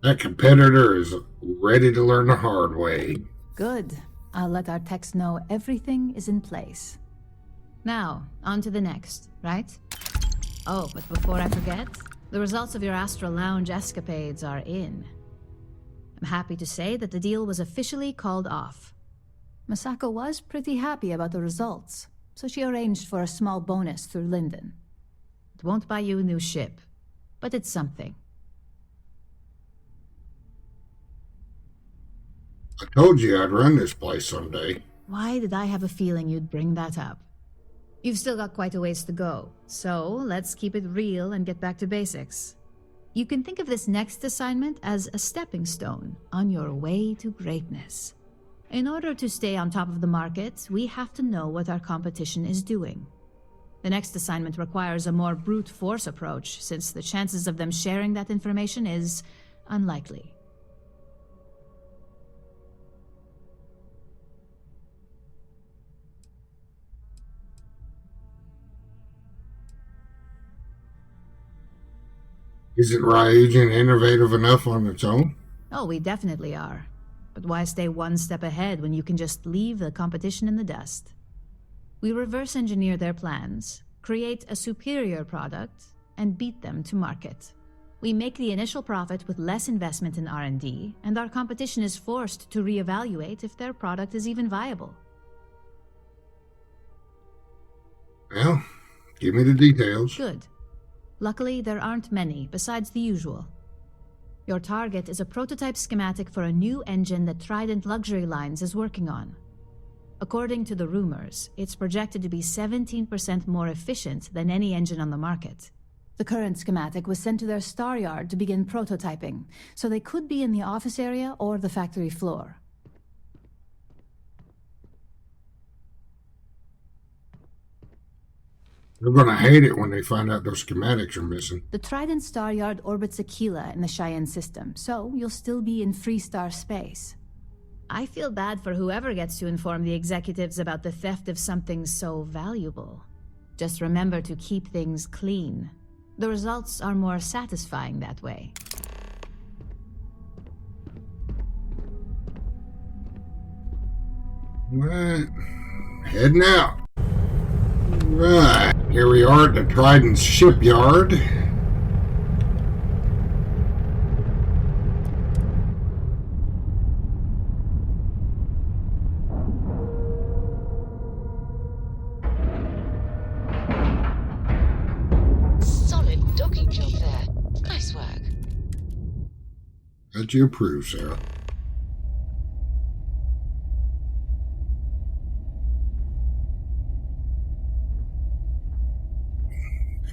That competitor is ready to learn the hard way. Good. I'll let our techs know everything is in place. Now, on to the next, right? Oh, but before I forget, the results of your Astral Lounge escapades are in. I'm happy to say that the deal was officially called off. Masako was pretty happy about the results, so she arranged for a small bonus through Linden. It won't buy you a new ship, but it's something. I told you I'd run this place someday. Why did I have a feeling you'd bring that up? You've still got quite a ways to go, so let's keep it real and get back to basics. You can think of this next assignment as a stepping stone on your way to greatness. In order to stay on top of the market, we have to know what our competition is doing. The next assignment requires a more brute force approach, since the chances of them sharing that information is unlikely. Isn't Ryujin innovative enough on its own? Oh, we definitely are. But why stay one step ahead when you can just leave the competition in the dust? We reverse engineer their plans, create a superior product, and beat them to market. We make the initial profit with less investment in R&D, and our competition is forced to reevaluate if their product is even viable. Well, give me the details. Good. Luckily, there aren't many, besides the usual. Your target is a prototype schematic for a new engine that Trident Luxury Lines is working on. According to the rumors, it's projected to be 17% more efficient than any engine on the market. The current schematic was sent to their star yard to begin prototyping, so they could be in the office area or the factory floor. They're gonna hate it when they find out those schematics are missing. The Trident star yard orbits Aquila in the Cheyenne system, so you'll still be in Freestar space. I feel bad for whoever gets to inform the executives about the theft of something so valuable. Just remember to keep things clean. The results are more satisfying that way. Right. Heading out. Right. Here we are at the Trident shipyard. Solid docking job there. Nice work. That you approve, Sarah.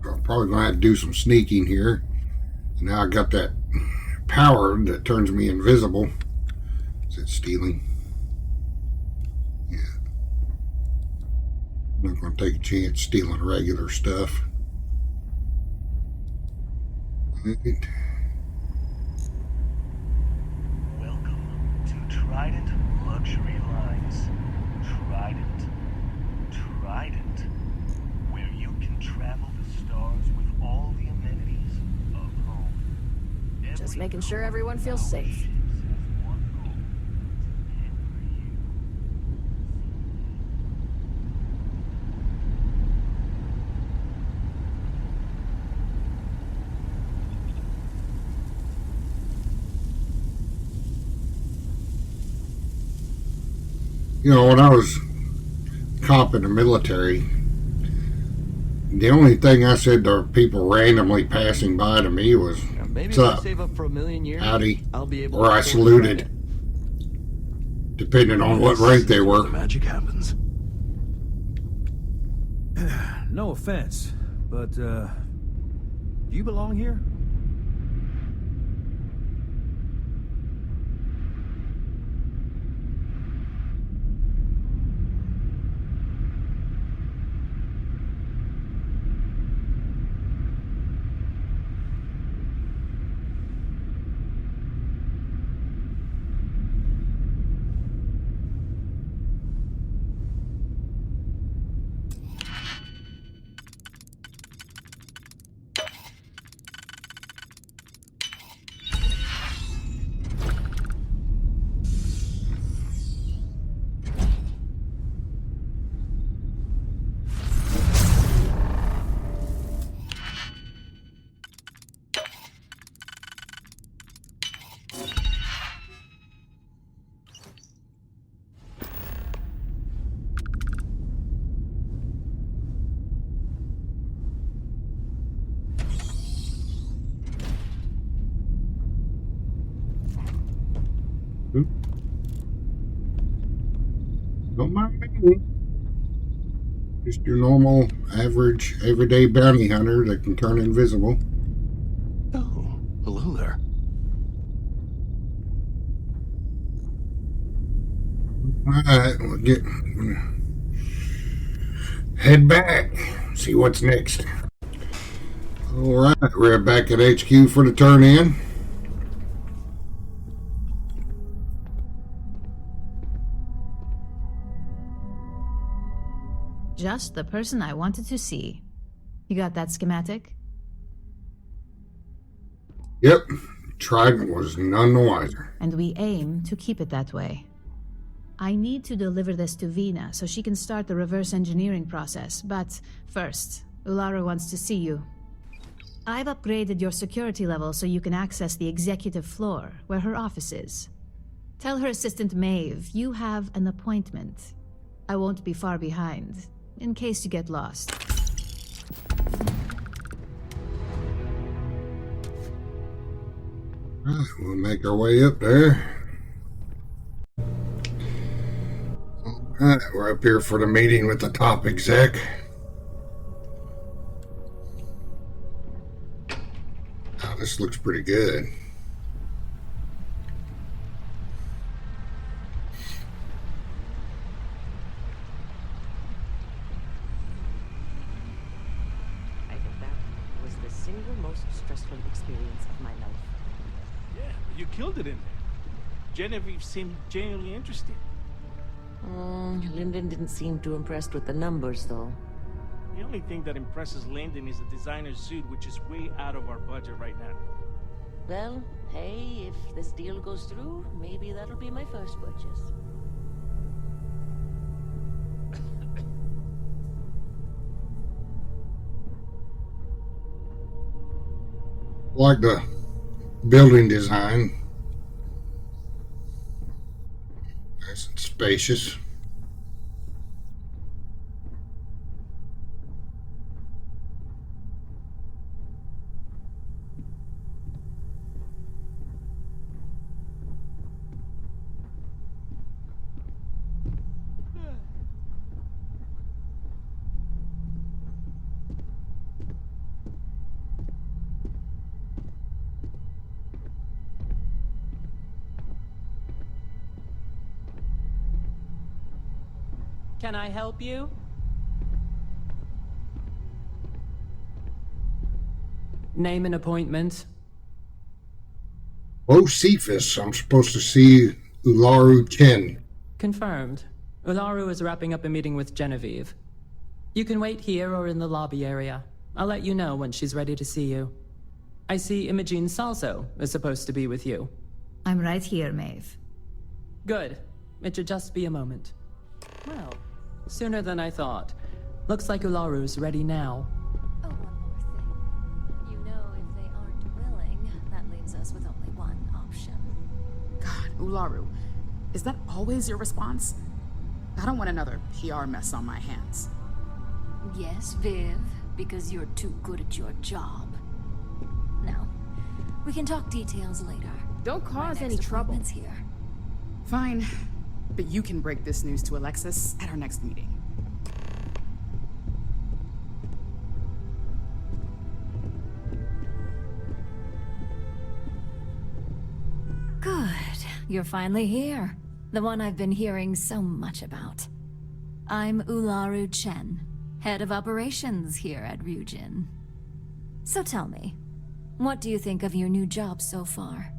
So I'm probably going to have to do some sneaking here. Now I got that power that turns me invisible. Is it stealing? Yeah. I'm not going to take a chance stealing regular stuff. Right. Welcome to Trident Luxury Lines. Trident, where you can travel the stars with all the amenities of home. Just making sure everyone feels safe. You know, when I was a cop in the military, the only thing I said to people randomly passing by to me was, Maybe "What's if I up? save up for a million years, Howdy," I'll be able or to I afford saluted, Trident. depending on what rank they were. The magic happens. No offense, but, do you belong here? Don't mind me. Just your normal, average, everyday bounty hunter that can turn invisible. Oh, hello there. Alright, we'll head back. See what's next. Alright, we're back at HQ for the turn in. Just the person I wanted to see. You got that schematic? Yep, Trident was none the wiser. And we aim to keep it that way. I need to deliver this to Vina so she can start the reverse engineering process, but first, Ulara wants to see you. I've upgraded your security level so you can access the executive floor, where her office is. Tell her assistant Maeve you have an appointment. I won't be far behind, in case you get lost. We'll make our way up there. Alright, we're up here for the meeting with the top exec. Oh, this looks pretty good. I think that was the single most stressful experience of my life. Yeah, you killed it in there. Genevieve seemed genuinely interested. Lyndon didn't seem too impressed with the numbers, though. The only thing that impresses Lyndon is the designer's suit, which is way out of our budget right now. Well, hey, if this deal goes through, maybe that'll be my first purchase. Like the building design. Nice and spacious. Can I help you? Name an appointment. Boceifus, I'm supposed to see Ularu Chen. Confirmed. Ularu is wrapping up a meeting with Genevieve. You can wait here or in the lobby area. I'll let you know when she's ready to see you. I see Imogene Salso is supposed to be with you. I'm right here, Maeve. Good. It should just be a moment. Well, sooner than I thought. Looks like Ularu's ready now. Oh, one more thing. You know, if they aren't willing, that leaves us with only one option. God, Ularu, is that always your response? I don't want another PR mess on my hands. Yes, Viv, because you're too good at your job. Now, we can talk details later. Don't cause any trouble. Here. Fine, but you can break this news to Alexis at our next meeting. Good. You're finally here. The one I've been hearing so much about. I'm Ularu Chen, head of operations here at Ryujin. So tell me, what do you think of your new job so far?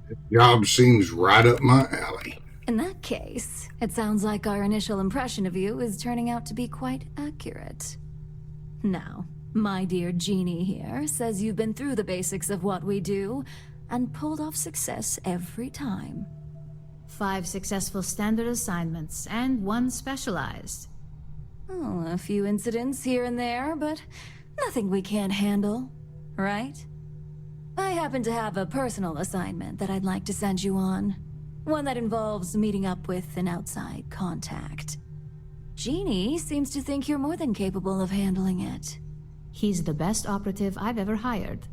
The job seems right up my alley. In that case, it sounds like our initial impression of you is turning out to be quite accurate. Now, my dear Jeannie here says you've been through the basics of what we do and pulled off success every time. 5 successful standard assignments and 1 specialized. Oh, a few incidents here and there, but nothing we can't handle, right? I happen to have a personal assignment that I'd like to send you on. One that involves meeting up with an outside contact. Jeannie seems to think you're more than capable of handling it. He's the best operative I've ever hired.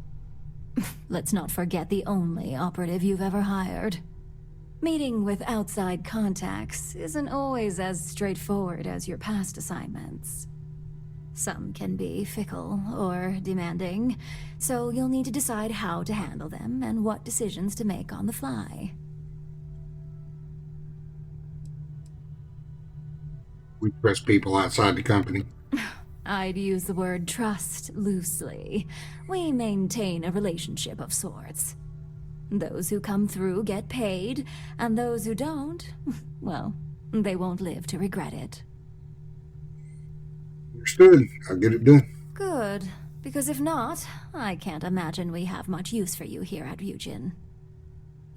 Let's not forget the only operative you've ever hired. Meeting with outside contacts isn't always as straightforward as your past assignments. Some can be fickle or demanding, so you'll need to decide how to handle them and what decisions to make on the fly. We trust people outside the company. I'd use the word trust loosely. We maintain a relationship of sorts. Those who come through get paid, and those who don't, well, they won't live to regret it. Understood. I'll get it done. Good, Because if not, I can't imagine we have much use for you here at Ryujin.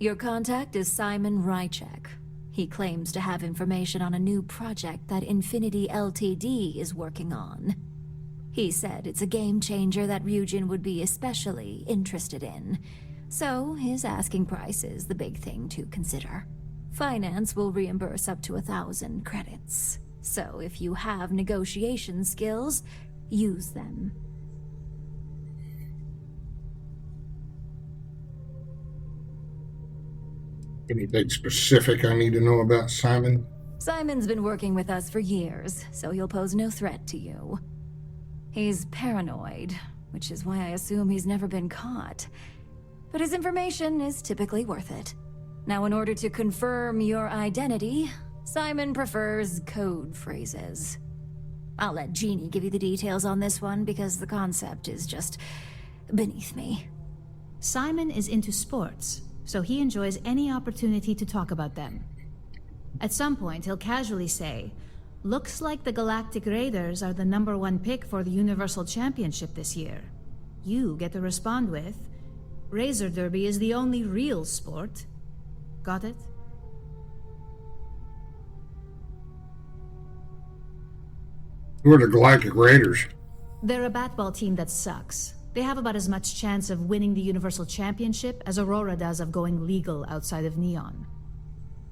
Your contact is Simon Rychek. He claims to have information on a new project that Infinity Ltd is working on. He said it's a game changer that Ryujin would be especially interested in. So his asking price is the big thing to consider. Finance will reimburse up to 1,000 credits. So if you have negotiation skills, use them. Anything specific I need to know about Simon? Simon's been working with us for years, so he'll pose no threat to you. He's paranoid, which is why I assume he's never been caught. But his information is typically worth it. Now, in order to confirm your identity, Simon prefers code phrases. I'll let Jeannie give you the details on this one because the concept is just beneath me. Simon is into sports, so he enjoys any opportunity to talk about them. At some point, he'll casually say, "Looks like the Galactic Raiders are the #1 pick for the Universal Championship this year." You get to respond with, "Razor Derby is the only real sport." Got it? Who are the Galactic Raiders? They're a batball team that sucks. They have about as much chance of winning the Universal Championship as Aurora does of going legal outside of Neon.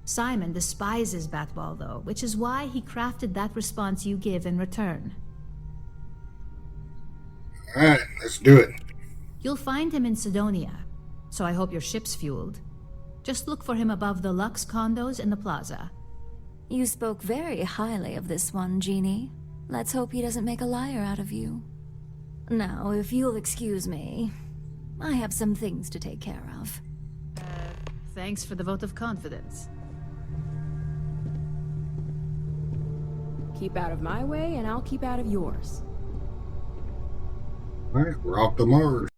Simon despises batball, though, which is why he crafted that response you give in return. Alright, let's do it. You'll find him in Sidonia, so I hope your ship's fueled. Just look for him above the Lux condos in the plaza. You spoke very highly of this one, Jeannie. Let's hope he doesn't make a liar out of you. Now, if you'll excuse me, I have some things to take care of. Thanks for the vote of confidence. Keep out of my way, and I'll keep out of yours. Alright, we're off to Mars.